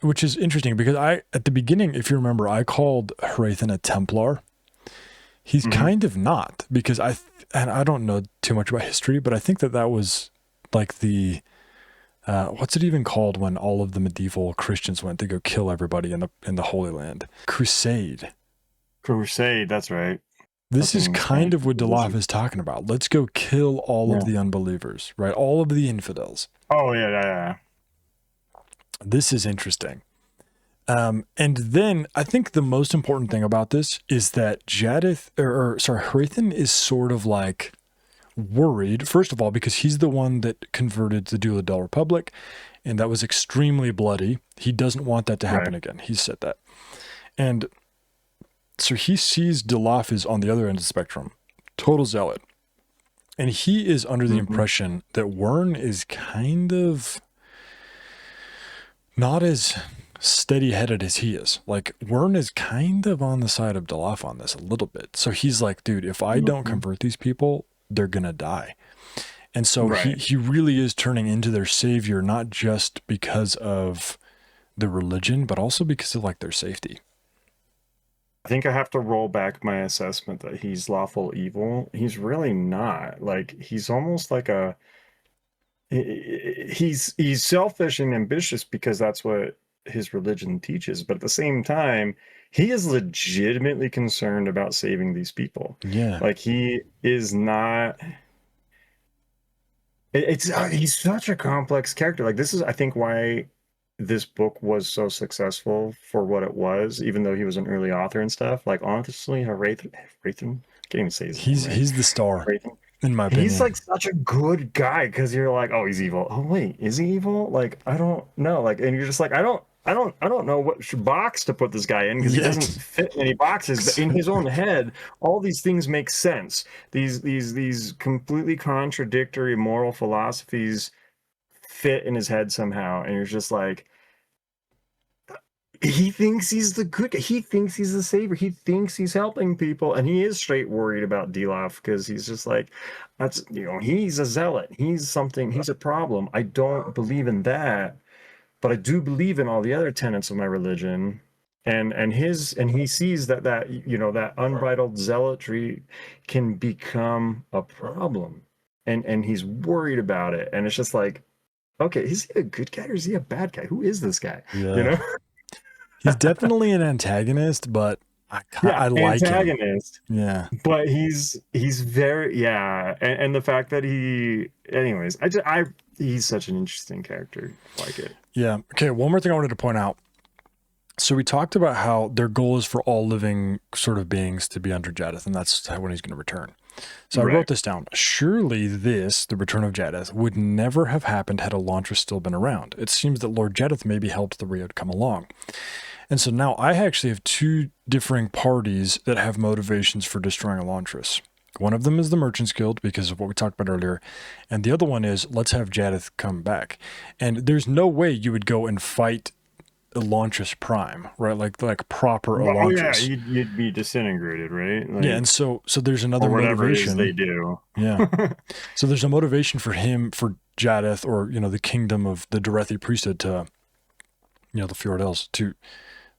S1: Which is interesting because at the beginning, if you remember, I called Hrathen a Templar. He's kind of not, because I don't know too much about history, but I think that was like the, what's it even called when all of the medieval Christians went to go kill everybody in the Holy Land? Crusade.
S2: Crusade, that's right.
S1: This is kind of what Dilaf is talking about. Let's go kill all of the unbelievers, right? All of the infidels.
S2: Oh, yeah.
S1: This is interesting. And then I think the most important thing about this is that Hrathen is sort of like worried, first of all, because he's the one that converted the Duladel Republic, and that was extremely bloody. He doesn't want that to happen again. He said that. And so he sees Dilaf is on the other end of the spectrum, total zealot. And he is under the impression that Wern is kind of not as steady-headed as he is. Like, Wern is kind of on the side of Dilaf on this a little bit. So he's like, dude, if I don't convert these people, they're gonna die. And so he really is turning into their savior, not just because of the religion, but also because of like their safety.
S2: I think I have to roll back my assessment that he's lawful evil. He's really not. Like, he's almost like he's selfish and ambitious because that's what his religion teaches, but at the same time he is legitimately concerned about saving these people. Like, he is not, he's such a complex character. Like, this is, I think, why this book was so successful for what it was, even though he was an early author and stuff. Like, honestly, Hrathen, can't even say his name, right? He's
S1: the star,
S2: Hrathen.
S1: In my opinion.
S2: He's like such a good guy because you're like, oh, he's evil. Oh wait, is he evil? Like, I don't know. Like, and you're just like, I don't know what box to put this guy in because he doesn't fit in any boxes. But in his own head, all these things make sense. These completely contradictory moral philosophies fit in his head somehow, and you're just like, he thinks he's the good guy. He thinks he's the savior. He thinks he's helping people, and he is straight worried about Dilaf because he's just like, that's, he's a zealot. He's something. He's a problem. I don't believe in that, but I do believe in all the other tenets of my religion. And he sees that unbridled zealotry can become a problem, and he's worried about it. And it's just like, okay, is he a good guy or is he a bad guy? Who is this guy?
S1: Yeah. He's definitely an antagonist, but I like
S2: antagonist.
S1: Him. Yeah.
S2: But he's very, and the fact that he's such an interesting character. I like it.
S1: Yeah. Okay, one more thing I wanted to point out. So we talked about how their goal is for all living sort of beings to be under Jaddeth, and that's when he's going to return. So I
S2: Right.
S1: wrote this down. Surely this, the return of Jaddeth, would never have happened had Elantris still been around. It seems that Lord Jaddeth maybe helped the Riot come along. And so now I actually have two differing parties that have motivations for destroying Elantris. One of them is the Merchants Guild because of what we talked about earlier. And the other one is, let's have Jaddeth come back. And there's no way you would go and fight Elantris Prime, right? Like proper
S2: Well, oh yeah,
S1: Elantris.
S2: you'd be disintegrated, right?
S1: Yeah, and
S2: Like,
S1: so there's another
S2: or whatever it is they
S1: motivation.
S2: do.
S1: Yeah. So there's a motivation for him, for Jaddeth, or, the kingdom of the Dorethi priesthood to, the Fjordels,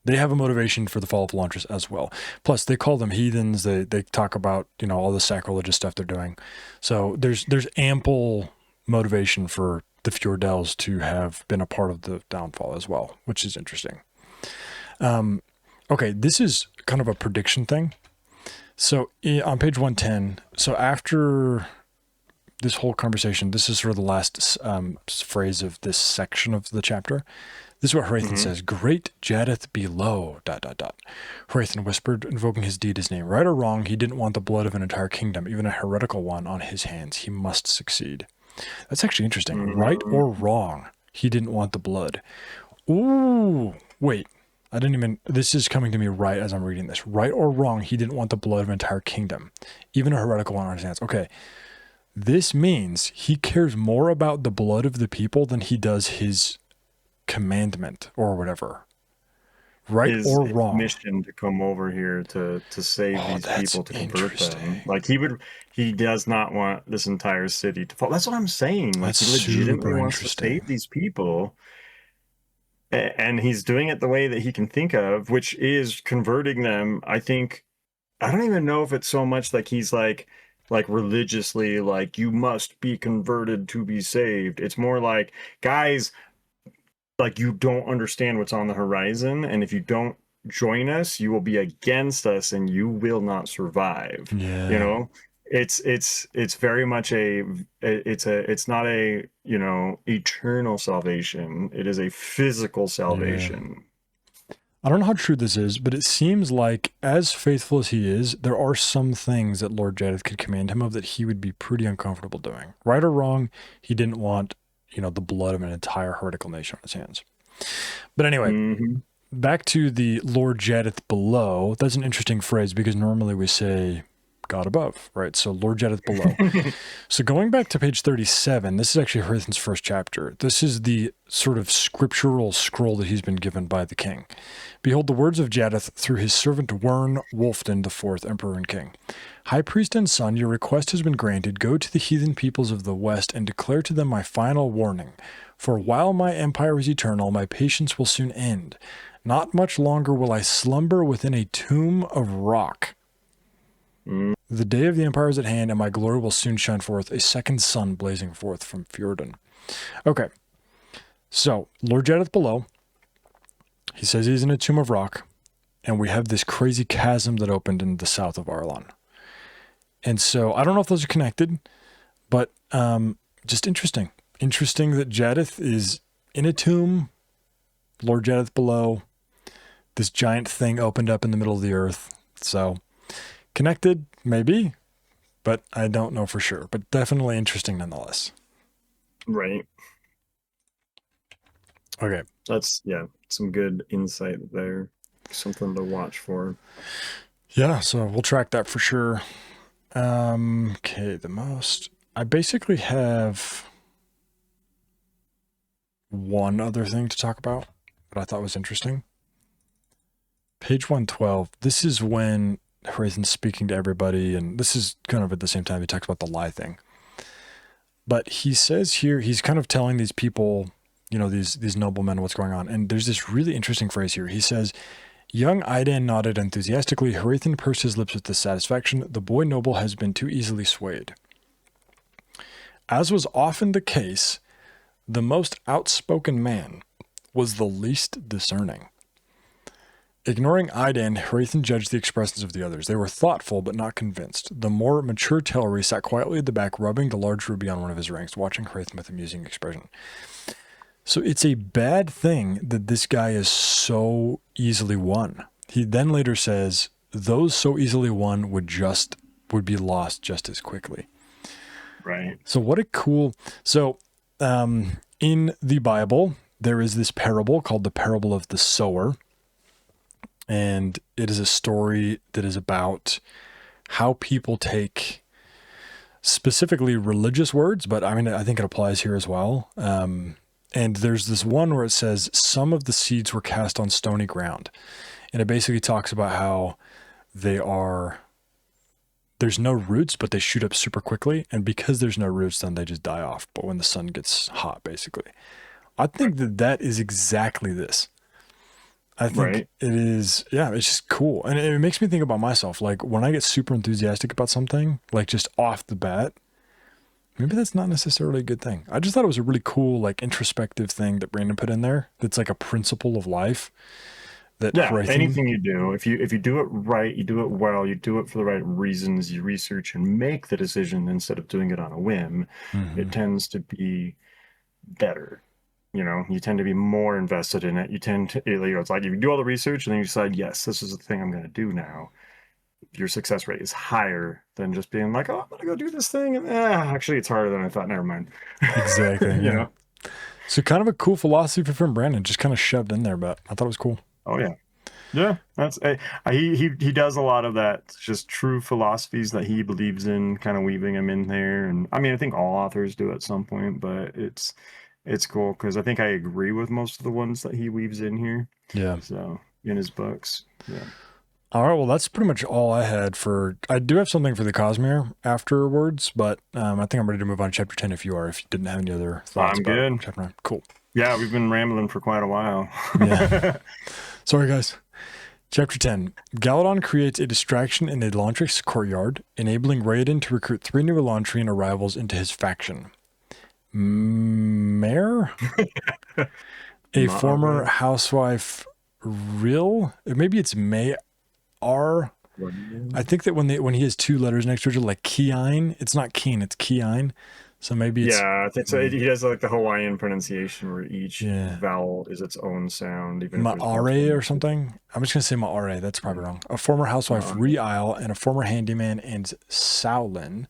S1: they have a motivation for the fall of Elantris as well. Plus, they call them heathens. They talk about, all the sacrilegious stuff they're doing. So there's ample motivation for the Fjordels to have been a part of the downfall as well, which is interesting. Okay, this is kind of a prediction thing. So on page 110, so after this whole conversation, this is sort of the last phrase of this section of the chapter. This is what Hrathen says. Great Jaddeth below, ... Hrathen whispered, invoking his deed, his name. Right or wrong, he didn't want the blood of an entire kingdom, even a heretical one, on his hands. He must succeed. That's actually interesting. Right or wrong, he didn't want the blood. Ooh, wait. This is coming to me right as I'm reading this. Right or wrong, he didn't want the blood of an entire kingdom, even a heretical one on his hands. Okay. This means he cares more about the blood of the people than he does his commandment or whatever. Right
S2: His
S1: or wrong?
S2: mission to come over here to save these people, to convert them. Like he does not want this entire city to fall. That's what I'm saying. Like
S1: That's
S2: he legitimately
S1: super
S2: wants to
S1: interesting.
S2: save these people. And he's doing it the way that he can think of, which is converting them. I don't even know if it's so much like he's like religiously, like, you must be converted to be saved. It's more like, guys, like, you don't understand what's on the horizon, and if you don't join us, you will be against us and you will not survive.
S1: Yeah.
S2: It's very much it's not a eternal salvation. It is a physical salvation.
S1: I don't know how true this is, but it seems like, as faithful as he is, there are some things that Lord Jaddeth could command him of that he would be pretty uncomfortable doing. Right or wrong, he didn't want, the blood of an entire heretical nation on his hands. But anyway, back to the Lord Jaddeth below. That's an interesting phrase because normally we say God above, right? So Lord Jaddeth below. So going back to page 37, this is actually Hrathen's first chapter. This is the sort of scriptural scroll that he's been given by the king. Behold the words of Jaddeth through his servant Wern Wolfden, the fourth emperor and king. High priest and son, your request has been granted. Go to the heathen peoples of the west and declare to them my final warning. For while my empire is eternal, my patience will soon end. Not much longer will I slumber within a tomb of rock. The day of the empire is at hand, and my glory will soon shine forth, a second sun blazing forth from Fjorden. Okay, so Lord Jaddeth below, he says he's in a tomb of rock, and we have this crazy chasm that opened in the south of Arlon. And so I don't know if those are connected, but just interesting. Interesting that Jaddeth is in a tomb, Lord Jaddeth below, this giant thing opened up in the middle of the earth. So connected, maybe, but I don't know for sure. But definitely interesting nonetheless.
S2: Right.
S1: Okay.
S2: That's, some good insight there. Something to watch for.
S1: Yeah, so we'll track that for sure. Okay, I basically have one other thing to talk about that I thought was interesting. Page 112, this is when Hrathen's speaking to everybody, and this is kind of at the same time he talks about the lie thing. But he says here, he's kind of telling these people, these noblemen what's going on. And there's this really interesting phrase here. He says, young Idan nodded enthusiastically. Hrathen pursed his lips with dissatisfaction. The boy noble has been too easily swayed. As was often the case, the most outspoken man was the least discerning. Ignoring Idan, Hrathen judged the expressions of the others. They were thoughtful, but not convinced. The more mature Telri sat quietly at the back, rubbing the large ruby on one of his rings, watching Hrathen with a musing expression. So it's a bad thing that this guy is so easily won. He then later says, those so easily won would just would be lost just as quickly.
S2: Right.
S1: So what a cool. So in the Bible, there is this parable called the parable of the sower. And it is a story that is about how people take specifically religious words, but I mean, I think it applies here as well. And there's this one where it says, some of the seeds were cast on stony ground. And it basically talks about how there's no roots, but they shoot up super quickly. And because there's no roots, then they just die off. But when the sun gets hot, basically. I think that is exactly this. I think
S2: Right.
S1: it is, yeah, it's just cool. And it makes me think about myself. Like when I get super enthusiastic about something, like just off the bat, maybe that's not necessarily a good thing. I just thought it was a really cool, like introspective thing that Brandon put in there. That's like a principle of life that
S2: Yeah,
S1: for I think,
S2: anything you do, if you do it right, you do it well, you do it for the right reasons, you research and make the decision instead of doing it on a whim, it
S1: Mhm.
S2: tends to be better. You tend to be more invested in it. You tend to, it's like if you do all the research and then you decide, yes, this is the thing I'm going to do now, your success rate is higher than just being like, oh, I'm going to go do this thing. And actually, it's harder than I thought. Never mind.
S1: Exactly.
S2: you
S1: Yeah.
S2: know?
S1: So kind of a cool philosophy from Brandon, just kind of shoved in there, but I thought it was cool.
S2: Oh, yeah. Yeah, that's he does a lot of that, just true philosophies that he believes in, kind of weaving them in there. And I mean, I think all authors do at some point, but it's cool because I think I agree with most of the ones that he weaves in here.
S1: Yeah.
S2: So in his books, yeah.
S1: All right. Well, that's pretty much all I had for. I do have something for the Cosmere afterwards, but I think I'm ready to move on to chapter 10 if you are, if you didn't have any other thoughts
S2: I'm
S1: about
S2: good.
S1: chapter 9. Cool.
S2: Yeah, we've been rambling for quite a while.
S1: Yeah. Sorry, guys. Chapter 10. Galadon creates a distraction in Elantris' courtyard, enabling Raoden to recruit 3 new Elantrian arrivals into his faction. Mare? A former
S2: Mare?
S1: housewife, Ril? Maybe it's May R. I think that when he has 2 letters next to each other, like Keine, it's not Keen, it's Keine. So maybe it's
S2: Yeah, I think so. He does like the Hawaiian pronunciation where each
S1: yeah,
S2: vowel is its own sound, even if there's multiple.
S1: Maare or something. I'm just gonna say Maare. That's probably wrong. A former housewife,
S2: Mare.
S1: Reisle, and a former handyman, and Saulin,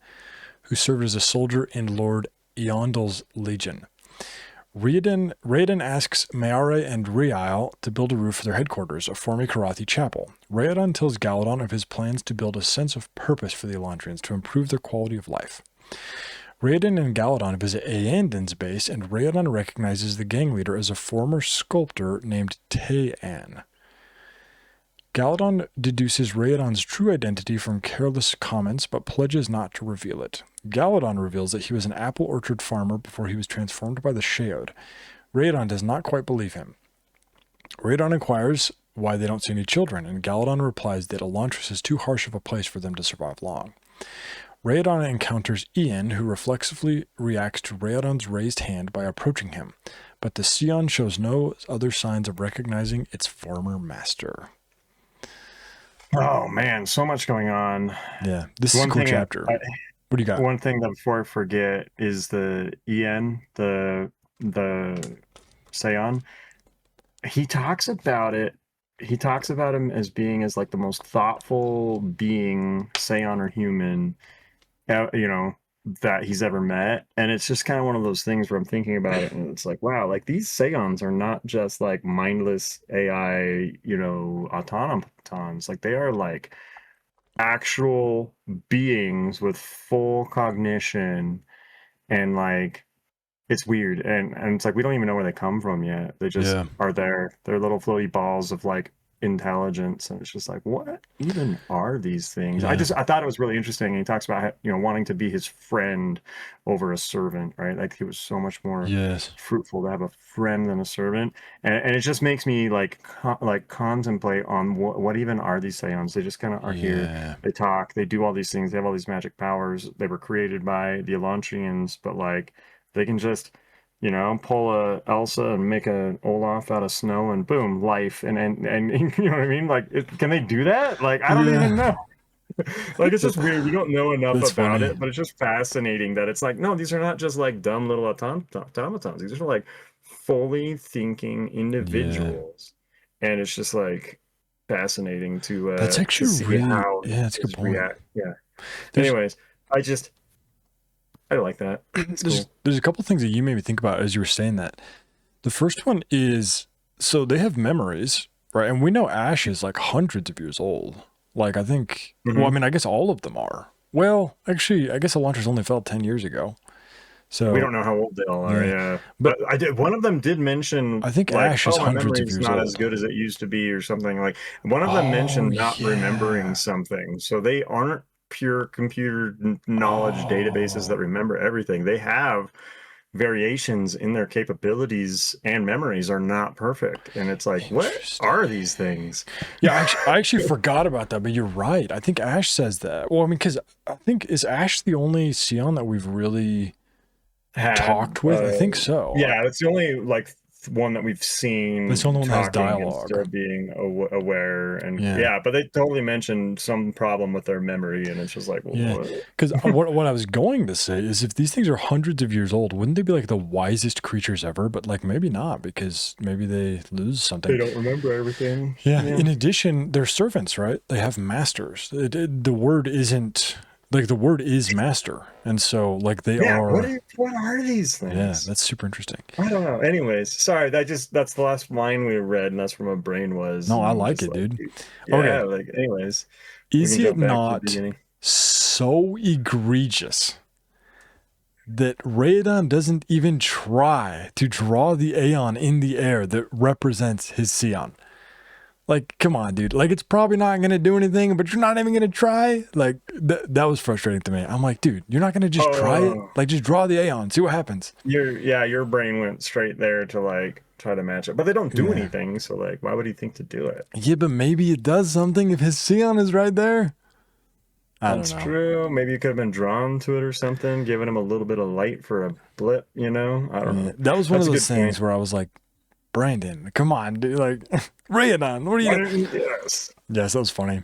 S1: who served as a soldier in Lord Eondal's legion. Raoden asks Maare and Reisle to build a roof for their headquarters, a former Karathi chapel. Raoden tells Galadon of his plans to build a sense of purpose for the Elantrians to improve their quality of life. Raoden and Galadon visit Eandon's base, and Raoden recognizes the gang leader as a former sculptor named Taean. Galadon deduces Raoden's true identity from careless comments, but pledges not to reveal it. Galadon reveals that he was an apple orchard farmer before he was transformed by the Sheod. Raoden does not quite believe him. Raoden inquires why they don't see any children, and Galadon replies that Elantris is too harsh of a place for them to survive long. Raoden encounters Ian, who reflexively reacts to Raoden's raised hand by approaching him, but the Sion shows no other signs of recognizing its former master.
S2: Oh man, so much going on.
S1: Yeah, this is a
S2: One
S1: cool
S2: thing,
S1: chapter. What do you got?
S2: one thing that before I forget is the En, the Seon. He talks about it. He talks about him as being as like the most thoughtful being, Seon or human, you know, that he's ever met. And it's just kind of one of those things where I'm thinking about it and it's like, wow, like these Seons are not just like mindless AI, automatons. Like they are like actual beings with full cognition, and like it's weird, and it's like we don't even know where they come from yet. They just
S1: Yeah,
S2: are there. They're little floaty balls of like intelligence, and it's just like, what even are these things? I
S1: yeah,
S2: just I thought it was really interesting. And he talks about wanting to be his friend over a servant, right? Like he was so much more
S1: yes,
S2: fruitful to have a friend than a servant, and it just makes me like contemplate on what even are these Seons. They just kind of are here.
S1: yeah,
S2: They talk. They do all these things. They have all these magic powers. They were created by the Elantrians, but like they can just pull a Elsa and make an Olaf out of snow, and boom, life. And you know what I mean? Like, can they do that? Like, I don't even
S1: yeah.
S2: know. Like, it's just weird. We don't know enough
S1: That's
S2: about
S1: funny.
S2: it, but it's just fascinating that it's like, no, these are not just like dumb little automatons. These are like fully thinking
S1: Yeah,
S2: individuals, and it's just like fascinating
S1: that's
S2: to
S1: actually
S2: see
S1: really
S2: how
S1: yeah. That's a good
S2: is
S1: point.
S2: react. Yeah.
S1: There's
S2: Anyways, I like that. It's
S1: there's
S2: cool.
S1: there's a couple things that you made me think about as you were saying that. The first one is, so they have memories, right? And we know Ash is like hundreds of years old. Like I think, well, I
S2: Hmm.
S1: mean, I guess all of them are. Well, actually, I guess Elantris only fell 10 years ago.
S2: We
S1: So
S2: don't know how old they all are,
S1: yeah,
S2: yeah.
S1: but
S2: But I did. One of them did mention
S1: I think
S2: like,
S1: Ash is
S2: "Oh, my
S1: hundreds of
S2: memory's
S1: years
S2: not as
S1: old.
S2: good as it used to be," or something like. One of them
S1: Oh
S2: mentioned not remembering
S1: yeah.
S2: something, so they aren't pure computer knowledge databases that
S1: Oh,
S2: remember everything. They have variations in their capabilities, and memories are not perfect. And it's like, what are these
S1: interesting.
S2: things?
S1: Yeah, I actually forgot about that, but you're right. I think Ash says that. Well, I mean, because I think is Ash the only Sion that we've really
S2: Had
S1: talked with? I think so.
S2: yeah, it's the only like one that we've
S1: That's the
S2: seen
S1: only one that has
S2: talking and
S1: dialogue.
S2: still being aware. And
S1: Yeah.
S2: yeah, but they totally mentioned some problem with their memory, and it's just like, well,
S1: Yeah,
S2: what?
S1: because what I was going to say is if these things are hundreds of years old, wouldn't they be like the wisest creatures ever? But like maybe not because maybe they lose
S2: They
S1: something.
S2: don't remember everything.
S1: Yeah.
S2: Yeah.
S1: In addition, they're servants, right? They have masters. The word isn't like the word is master, and so like they
S2: Yeah,
S1: are.
S2: what are these
S1: Yeah,
S2: things?
S1: that's super interesting.
S2: I don't know. Anyways, sorry, that's the last line we read, and that's where my brain was,
S1: No, I
S2: and
S1: like
S2: just
S1: it,
S2: like,
S1: dude.
S2: yeah,
S1: Okay,
S2: like anyways, we
S1: is
S2: can
S1: it
S2: jump back to the
S1: not
S2: beginning.
S1: so egregious that Raedon doesn't even try to draw the Aeon in the air that represents his Sion? Like, come on, dude. Like, it's probably not going to do anything, but you're not even going to try. Like, that was frustrating to me. I'm like, dude, you're not going to just try it?
S2: Oh,
S1: Like, just draw the Aeon, see what happens.
S2: your brain went straight there to like try to match it, but they don't do
S1: Yeah.
S2: anything. So like, why would he think to do it?
S1: Yeah, but maybe it does something if his Sion is right there. I don't
S2: That's
S1: know.
S2: true. Maybe you could have been drawn to it or something, giving him a little bit of light for a blip. I don't
S1: Yeah,
S2: know.
S1: that was one of
S2: That's a
S1: those
S2: good point.
S1: things where I was like, Brandon, come on, dude. Like, Raydon, what are you
S2: Why
S1: going
S2: didn't you do this?
S1: Yes, that was funny.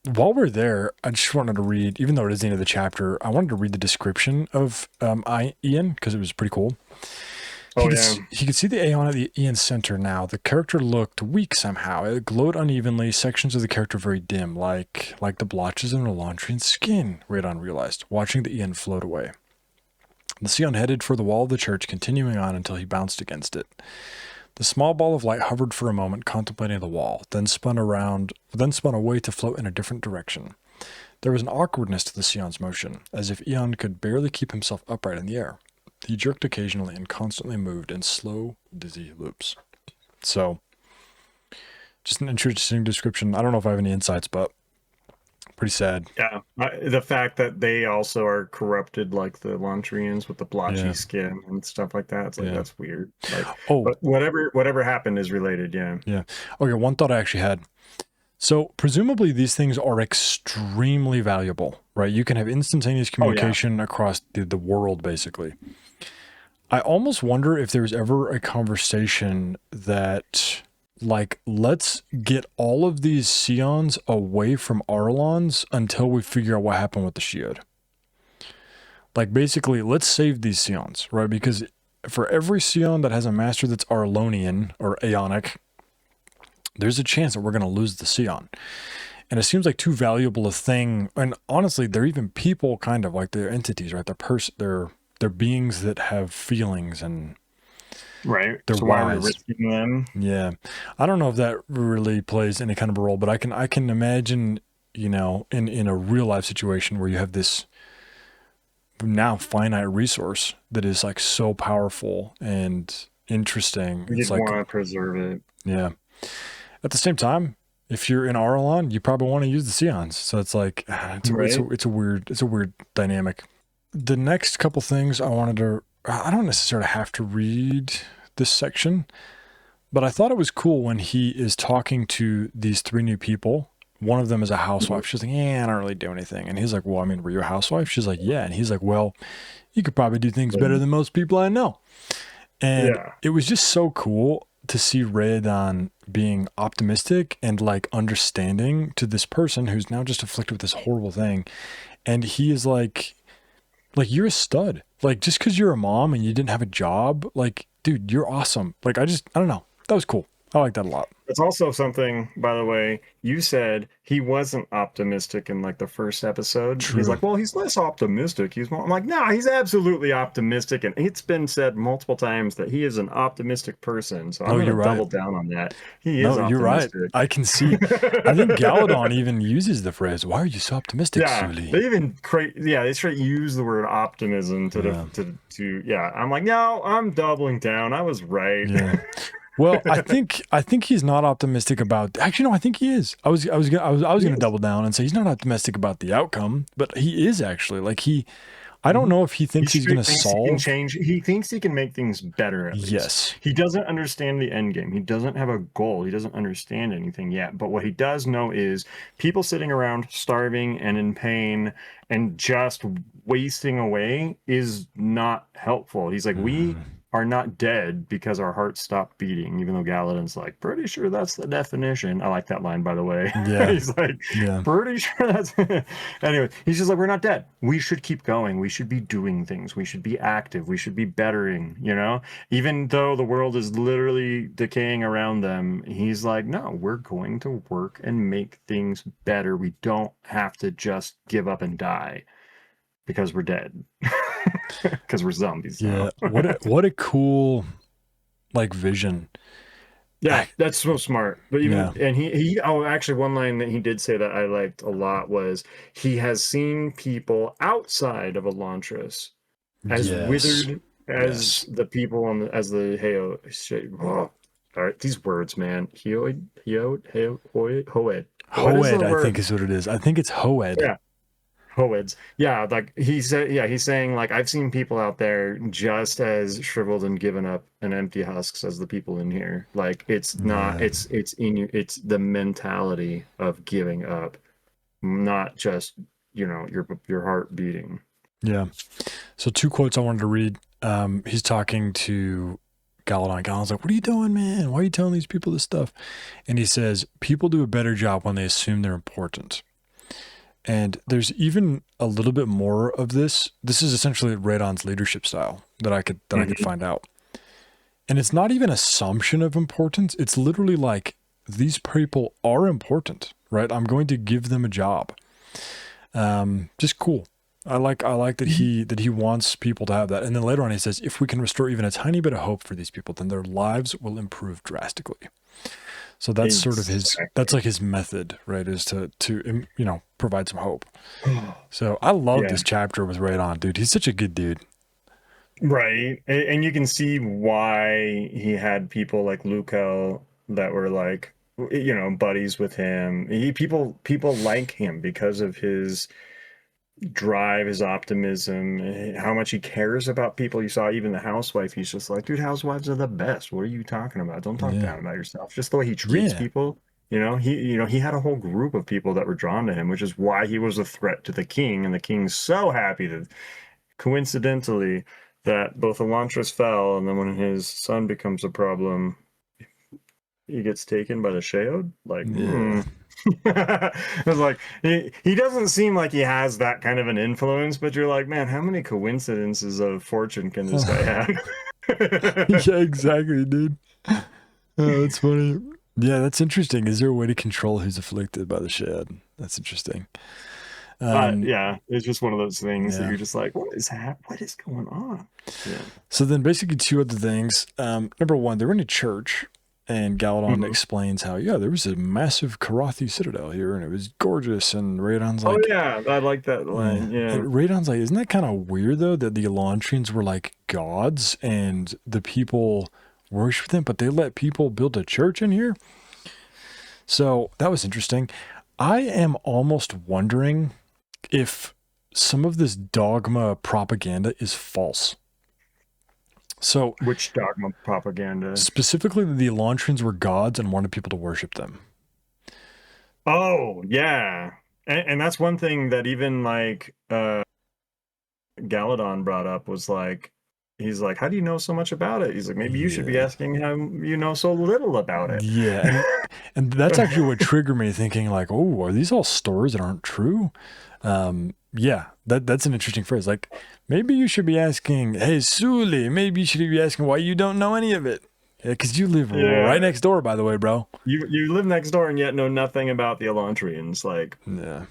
S1: While we're there, I just wanted to read, even though it is the end of the chapter, I wanted to read the description of Ian because it was pretty cool.
S2: Oh yeah,
S1: He could see the Aeon at the Ian center now. The character looked weak somehow. It glowed unevenly. Sections of the character very dim, like the blotches in Elantrian skin. Radon realized, watching the Ian float away. The Sion headed for the wall of the church, continuing on until he bounced against it. The small ball of light hovered for a moment, contemplating the wall, then spun away to float in a different direction. There was an awkwardness to the Sion's motion, as if Eon could barely keep himself upright in the air. He jerked occasionally and constantly moved in slow, dizzy loops. So, just an interesting description. I don't know if I have any insights, but pretty sad.
S2: yeah. The fact that they also are corrupted, like the Lontrians with the blotchy
S1: Yeah,
S2: skin and stuff like that. It's like
S1: yeah.
S2: that's weird. Like,
S1: Oh,
S2: but whatever happened is related. Yeah.
S1: yeah. Okay, one thought I actually had. So, presumably, these things are extremely valuable, right? You can have instantaneous
S2: Oh yeah.
S1: communication across the world, basically. I almost wonder if there's ever a conversation that, like, let's get all of these Sions away from Arlons until we figure out what happened with the Shield. Like, basically, let's save these Sions, right? Because for every Sion that has a master that's Arlonian or Aeonic, there's a chance that we're going to lose the Sion. And it seems like too valuable a thing. And honestly, they're even people, kind of like they're entities, right? They're beings that have feelings and
S2: Right.
S1: they're
S2: So why are we
S1: wise.
S2: risking them?
S1: Yeah, I don't know if that really plays any kind of a role, but I can imagine, in a real life situation where you have this now finite resource that is like so powerful and interesting. It's
S2: You'd
S1: like,
S2: want to preserve it.
S1: yeah. At the same time, if you're in Arlon, you probably want to use the Sions. So it's like
S2: Right.
S1: it's a weird dynamic. The next couple things I don't necessarily have to read this section, but I thought it was cool when he is talking to these three new people. One of them is a
S2: Mhm.
S1: housewife. She's like, yeah, I don't really do anything. And he's like, well, I mean, were you a housewife? She's like, yeah. And he's like, well, you could probably do things better than most people I know. And
S2: Yeah.
S1: it was just so cool to see Raedan being optimistic and like understanding to this person who's now just afflicted with this horrible thing. And he is like you're a stud. Like just because you're a mom and you didn't have a job, like dude, you're awesome. Like I don't know. That was cool. I like that a lot.
S2: It's also something, by the way, you said he wasn't optimistic in like the first episode. He's
S1: True.
S2: like, well, he's less optimistic. He's more, I'm like, no, he's absolutely optimistic. And it's been said multiple times that he is an optimistic person. So I'm
S1: No,
S2: going
S1: you're
S2: to
S1: right.
S2: double down on that. He is
S1: No, you're right.
S2: optimistic.
S1: I can see. I think Galadon even uses the phrase, "Why are you so optimistic,
S2: Yeah,
S1: Sully?"
S2: they even create. Yeah, they straight use the word optimism
S1: Yeah.
S2: to. Yeah, I'm like, no, I'm doubling down. I was right.
S1: Yeah. Well, I think he's not optimistic about. Actually, no, I think he is. I was gonna
S2: Yes.
S1: double down and say he's not optimistic about the outcome, but he is actually. Like he, I don't
S2: Mhm.
S1: know if he
S2: He
S1: thinks he's
S2: straight
S1: gonna
S2: thinks he can
S1: solve.
S2: change. He thinks he can make things better, at least.
S1: Yes.
S2: He doesn't understand the end game. He doesn't have a goal. He doesn't understand anything yet. But what he does know is people sitting around starving and in pain and just wasting away is not helpful. He's like, we
S1: Mhm.
S2: are not dead because our hearts stopped beating, even though Galadin's like, pretty sure that's the definition. I like that line, by the way.
S1: Yeah.
S2: He's like,
S1: Yeah.
S2: pretty sure that's anyway, he's just like, we're not dead. We should keep going. We should be doing things. We should be active. We should be bettering, even though the world is literally decaying around them. He's like, no, we're going to work and make things better. We don't have to just give up and die because we're dead. Because we're zombies
S1: Yeah.
S2: now.
S1: What a cool like vision.
S2: Yeah, that's so smart. But
S1: Yeah.
S2: even and actually one line that he did say that I liked a lot was he has seen people outside of Elantris as
S1: Yes.
S2: withered
S1: Yes.
S2: as the people on the as the Heo. All right, these words, man. Hoed. What is
S1: Hoed,
S2: the
S1: I
S2: word?
S1: think is what it is. I think it's Hoed.
S2: Yeah, Hoeds. Yeah, like he said. Yeah, he's saying like I've seen people out there just as shriveled and given up and empty husks as the people in here. Like it's not.
S1: Yeah.
S2: It's in you. It's the mentality of giving up, not just your heart beating.
S1: Yeah. So two quotes I wanted to read. He's talking to Galadon. Galadon's like, "What are you doing, man? Why are you telling these people this stuff?" And he says, "People do a better job when they assume they're important." And there's even a little bit more of this. This is essentially Radon's leadership style that I could
S2: Mhm.
S1: find out. And it's not even assumption of importance. It's literally like these people are important, right? I'm going to give them a job. Just cool. I like that he wants people to have that. And then later on he says, if we can restore even a tiny bit of hope for these people, then their lives will improve drastically. So that's sort of that's
S2: Exactly.
S1: like his method, right? Is to provide some hope. So I love
S2: Yeah.
S1: this chapter with Radon, dude. He's such a good dude.
S2: Right. And you can see why he had people like Luco that were like, buddies with him. People like him because of his drive, his optimism, how much he cares about people. You saw even the housewife, he's just like, dude, housewives are the best. What are you talking about? Don't talk
S1: Yeah.
S2: down about yourself. Just the way he treats
S1: Yeah.
S2: people. He had a whole group of people that were drawn to him, which is why he was a threat to the king, and the king's so happy that coincidentally that both Elantris fell, and then when his son becomes a problem, he gets taken by the Sheod. Like,
S1: Yeah.
S2: It was like he doesn't seem like he has that kind of an influence, but you're like, man, how many coincidences of fortune can this guy have?
S1: Yeah, exactly, dude. That's funny. Yeah, that's interesting. Is there a way to control who's afflicted by the shed? That's interesting.
S2: Yeah, it's just one of those things that
S1: Yeah.
S2: you're just like, what is going on? Yeah.
S1: So then basically two other things. Number one, they're in a church and Galadon
S2: Mhm.
S1: explains how, yeah, there was a massive Karathi citadel here and it was gorgeous. And Radon's
S2: Oh
S1: like,
S2: yeah, I like that line. Yeah.
S1: And Radon's like, isn't that kind of weird though that the Elantrians were like gods and the people worship them, but they let people build a church in here? So that was interesting. I am almost wondering if some of this dogma propaganda is false. So
S2: Which dogma propaganda?
S1: specifically, the Elantrians were gods and wanted people to worship them.
S2: Oh yeah, and that's one thing that even like Galadon brought up was like, he's like, how do you know so much about it? He's like, maybe you should be
S1: Yeah.
S2: asking how you know so little about it.
S1: Yeah. And that's actually what triggered me thinking like, oh, are these all stories that aren't true? Yeah, that's an interesting phrase. Like maybe you should be asking, hey, Suli, maybe you should be asking why you don't know any of it. Because you live
S2: Yeah.
S1: right next door, by the way, bro.
S2: You live next door and yet know nothing about the Elantrians. Like,
S1: Yeah,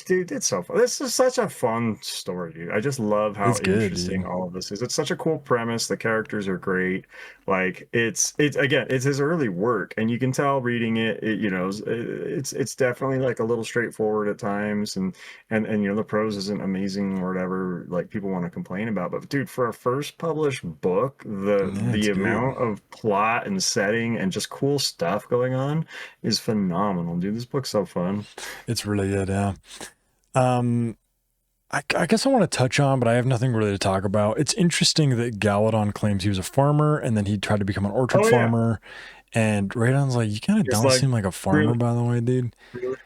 S2: dude, it's so fun. This is such a fun story, dude. I just love how
S1: it's good,
S2: interesting
S1: dude.
S2: all of this is. It's such a cool premise. The characters are great. Like, it's again, it's his early work, and you can tell reading it. It's definitely like a little straightforward at times, and the prose isn't amazing or whatever. Like people want to complain about, but dude, for a first published book, the
S1: Yeah, it's
S2: the
S1: good.
S2: amount of plot and setting and just cool stuff going on is phenomenal, dude. This book's so fun.
S1: It's really good. Yeah. Um, I guess I want to touch on, but I have nothing really to talk about. It's interesting that Galadon claims he was a farmer and then he tried to become an orchard
S2: Oh yeah.
S1: farmer. And Radon's like, you kind of
S2: Just
S1: don't
S2: like
S1: seem like a farmer,
S2: really,
S1: by the way, dude.
S2: really,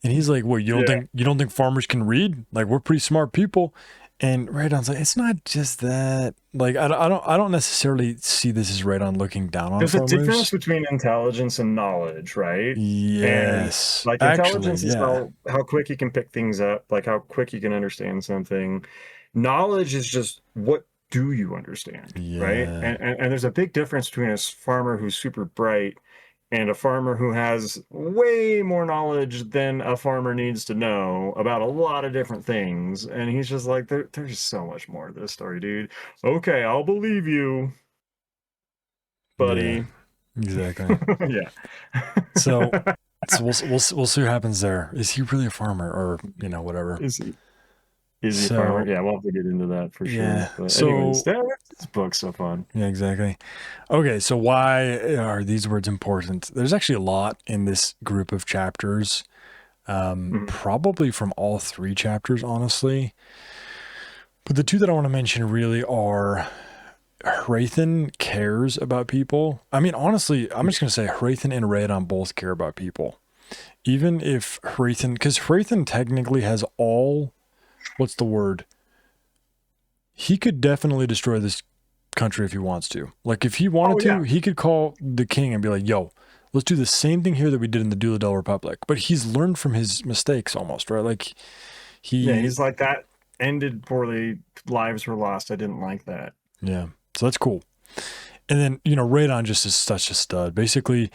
S1: And he's like, "Well,
S2: yeah.
S1: you don't think farmers can read? Like, we're pretty smart people." And Radon's like, "It's not just that. Like, I don't necessarily see this as Radon looking down on
S2: There's a difference
S1: farmers."
S2: between intelligence and knowledge, right? And
S1: Yes,
S2: like
S1: actually,
S2: intelligence is
S1: yeah,
S2: how quick you can pick things up, like how quick you can understand something. Knowledge is just what do you understand, right?
S1: yeah,
S2: And there's a big difference between a farmer who's super bright and a farmer who has way more knowledge than a farmer needs to know about a lot of different things. And he's just like, there's so much more to this story, dude. Okay, I'll believe you,
S1: yeah,
S2: buddy.
S1: exactly.
S2: Yeah.
S1: So, we'll see what happens there. Is he really a farmer, or whatever?
S2: Is he a farmer?
S1: So,
S2: Yeah, we'll have to get into that for sure.
S1: yeah,
S2: But anyways,
S1: so
S2: this book's so fun.
S1: yeah, exactly. Okay, so why are these words important? There's actually a lot in this group of chapters.
S2: Mhm.
S1: Probably from all three chapters, honestly. But the two that I want to mention really are Hrathen cares about people. I mean, honestly, I'm just going to say Hrathen and Radon both care about people. Even if Hrathen, because Hrathen technically has all, what's the word? He could definitely destroy this country if he wants to. Like, if he wanted
S2: Oh
S1: to,
S2: yeah.
S1: he could call the king and be like, yo, let's do the same thing here that we did in the Duladel Republic. But he's learned from his mistakes almost, right? Like,
S2: Yeah,
S1: he
S2: he's like that ended poorly, lives were lost. I didn't like that.
S1: Yeah. So that's cool. And then, Radon just is such a stud. Basically,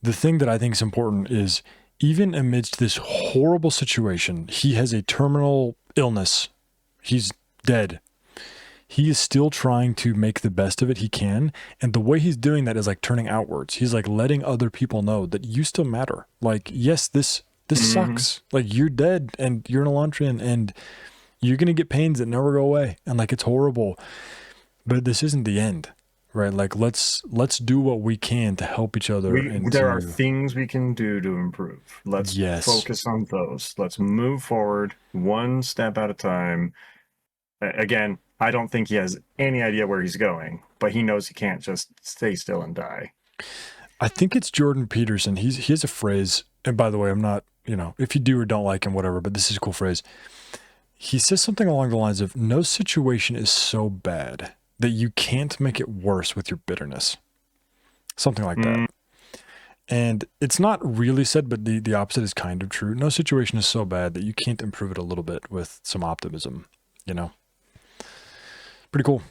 S1: the thing that I think is important is even amidst this horrible situation, he has a terminal illness. He's dead. He is still trying to make the best of it he can. And the way he's doing that is like turning outwards. He's like letting other people know that you still matter. Like, yes, this
S2: Hmm.
S1: sucks. Like, you're dead and you're an Elantrian and you're going to get pains that never go away. And like, it's horrible. But this isn't the end, right? Like let's do what we can to help each other and
S2: There are
S1: to
S2: things we can do to improve. Let's
S1: yes,
S2: focus on those. Let's move forward one step at a time. Again, I don't think he has any idea where he's going, but he knows he can't just stay still and die.
S1: I think it's Jordan Peterson. He has a phrase, and by the way, I'm not, if you do or don't like him, whatever, but this is a cool phrase. He says something along the lines of no situation is so bad that you can't make it worse with your bitterness. Something like that.
S2: Mm,
S1: And it's not really said, but the opposite is kind of true. No situation is so bad that you can't improve it a little bit with some optimism, you know? Pretty cool.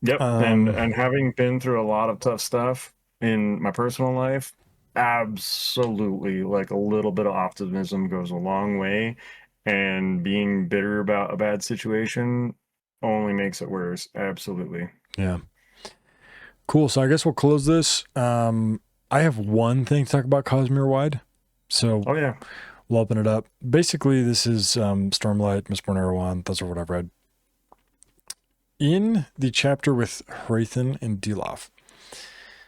S2: yep.
S1: Um,
S2: And having been through a lot of tough stuff in my personal life, absolutely like a little bit of optimism goes a long way. And being bitter about a bad situation only makes it worse. Absolutely.
S1: yeah. Cool. So I guess we'll close this. I have one thing to talk about Cosmere Wide. So
S2: Oh yeah.
S1: we'll open it up. Basically, this is Stormlight, Mistborn Erewhon. Those are what I've read. In the chapter with Hrathen and Dilaf,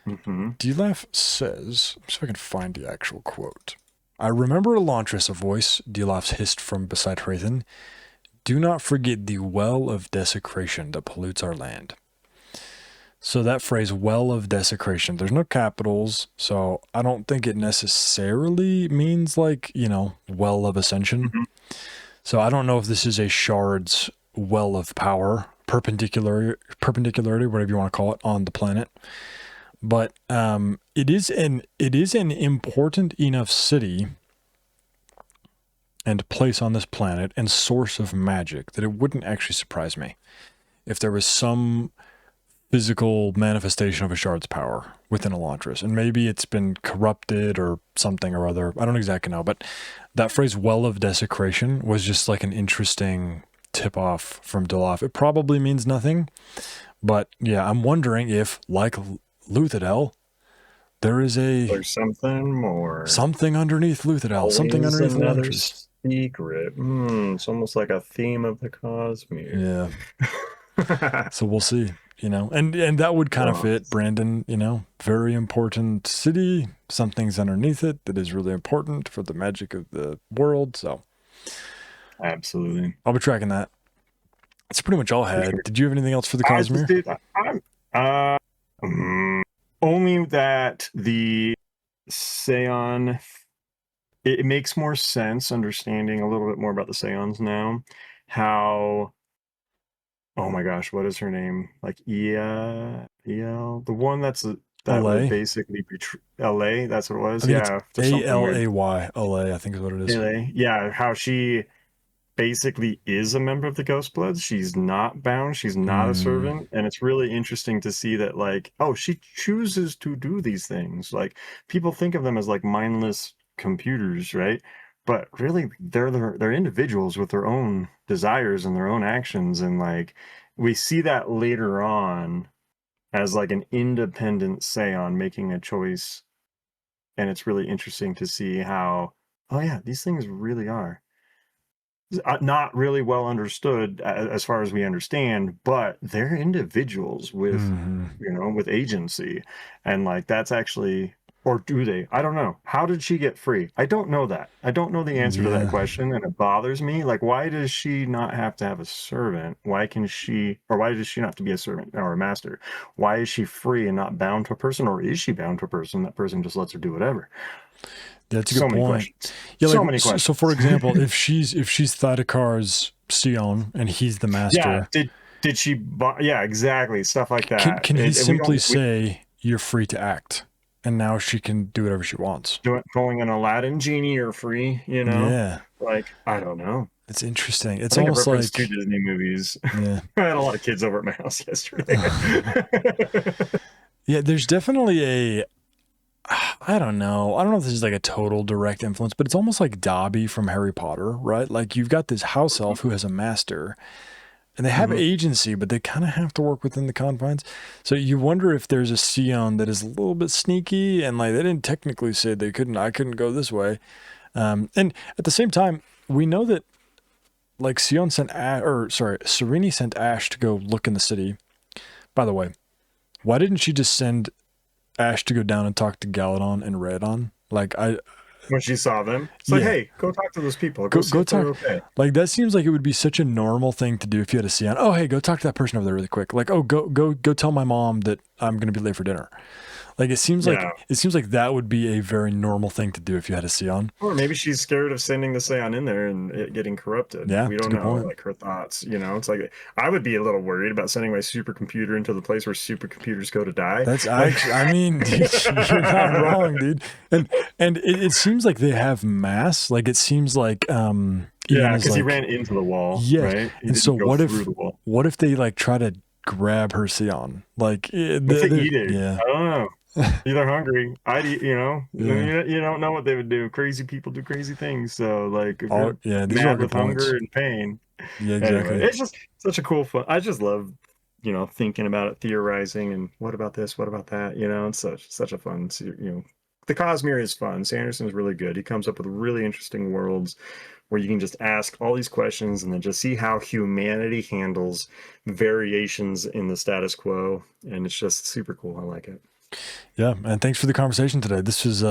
S2: Hmm.
S1: Dilaf says, so I can find the actual quote. I remember Elantris, a voice Dilaf's hissed from beside Hrathen. Do not forget the well of desecration that pollutes our land. So that phrase, well of desecration, there's no capitals, so I don't think it necessarily means like, well of ascension.
S2: Hmm.
S1: So I don't know if this is a shard's well of power, perpendicularity, whatever you want to call it, on the planet. But it is an important enough city and place on this planet and source of magic that it wouldn't actually surprise me if there was some physical manifestation of a shard's power within Elantris. And maybe it's been corrupted or something or other. I don't exactly know. But that phrase, well of desecration, was just like an interesting tip off from Deloff. It probably means nothing. But yeah, I'm wondering if, like Luthadel, there's
S2: something more.
S1: Something underneath Luthadel. Something underneath Elantris.
S2: Secret. It's almost like a theme of the Cosmere.
S1: Yeah. So we'll see, and that would kind of fit Brandon, very important city. Something's underneath it that is really important for the magic of the world. So
S2: absolutely.
S1: I'll be tracking that. That's pretty much all I had. Sure. Did you have anything else for the Cosmere?
S2: Only that the Seon, it makes more sense understanding a little bit more about the Seons now. How, oh my gosh, what is her name? Like El, the one that was basically LA. That's what it was. Yeah,
S1: ALAY. LA, I think is what it is.
S2: LA. Yeah, how she basically is a member of the Ghostbloods. She's not bound. She's not a servant. And it's really interesting to see that, like, oh, she chooses to do these things. Like, people think of them as like mindless computers, right? But really, they're individuals with their own desires and their own actions. And like, we see that later on as like an independent Seon making a choice. And it's really interesting to see how, oh yeah, these things really are not really well understood as far as we understand, but they're individuals with, with agency. And like, that's actually, or do they? I don't know. How did she get free? I don't know that. I don't know the answer to that question. And it bothers me. Like, why does she not have to have a servant? Why does she not have to be a servant or a master? Why is she free and not bound to a person? Or is she bound to a person? That person just lets her do whatever.
S1: That's a good point. Yeah,
S2: so many questions.
S1: So, for example, if she's Thydakar's Seon and he's the master,
S2: did she? Yeah, exactly. Stuff like that.
S1: Can he simply say you're free to act, and now she can do whatever she wants?
S2: Calling an Aladdin genie or free,
S1: Yeah.
S2: Like, I don't know.
S1: It's interesting. It's almost like
S2: 2 Disney movies.
S1: Yeah.
S2: I had a lot of kids over at my house yesterday.
S1: Yeah, there's definitely I don't know if this is like a total direct influence, but it's almost like Dobby from Harry Potter, right? Like, you've got this house elf who has a master, and they have agency, but they kind of have to work within the confines. So you wonder if there's a Seon that is a little bit sneaky, and like, they didn't technically say I couldn't go this way. And at the same time, we know that like Seon Sereni sent Ash to go look in the city. By the way, why didn't she just send Ash to go down and talk to Galadon and Radon? Like,
S2: when she saw them, it's like, hey, go talk to those people. Go talk. Okay.
S1: Like, that seems like it would be such a normal thing to do if you had a Seon. Oh, hey, go talk to that person over there really quick. Like, oh, go tell my mom that I'm going to be late for dinner. Like, it seems like that would be a very normal thing to do if you had a Seon.
S2: Or maybe she's scared of sending the Seon in there and it getting corrupted.
S1: Yeah,
S2: we don't know. Like, her thoughts, it's like, I would be a little worried about sending my supercomputer into the place where supercomputers go to die.
S1: That's I mean, dude, you're not wrong, dude. And it seems like they have mass. Like, it seems like
S2: because he ran into the wall.
S1: Yeah,
S2: right?
S1: And so what if they like try to grab her Seon? Like,
S2: eat it. Yeah, I don't know. They're hungry. I'd eat, you don't know what they would do. Crazy people do crazy things. So, like, if you're mad with hunger and pain.
S1: Yeah, exactly.
S2: Anyway, it's just such a cool fun. I just love, thinking about it, theorizing, and what about this? What about that? It's such a fun, the Cosmere is fun. Sanderson is really good. He comes up with really interesting worlds where you can just ask all these questions and then just see how humanity handles variations in the status quo. And it's just super cool. I like it.
S1: Yeah, and thanks for the conversation today. This was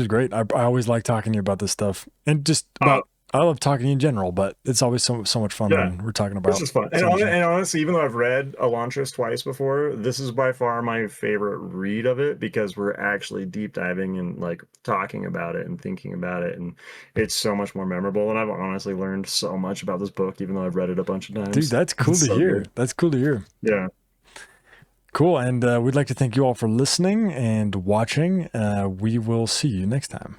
S1: great. I always like talking to you about this stuff, and just about I love talking to you in general, but it's always so much fun when we're talking about.
S2: This is fun, and honestly, even though I've read Elantris twice before, this is by far my favorite read of it because we're actually deep diving and like talking about it and thinking about it, and it's so much more memorable. And I've honestly learned so much about this book, even though I've read it a bunch of times.
S1: Dude, that's cool to hear. Good. That's cool to hear.
S2: Yeah.
S1: Cool, and we'd like to thank you all for listening and watching. We will see you next time.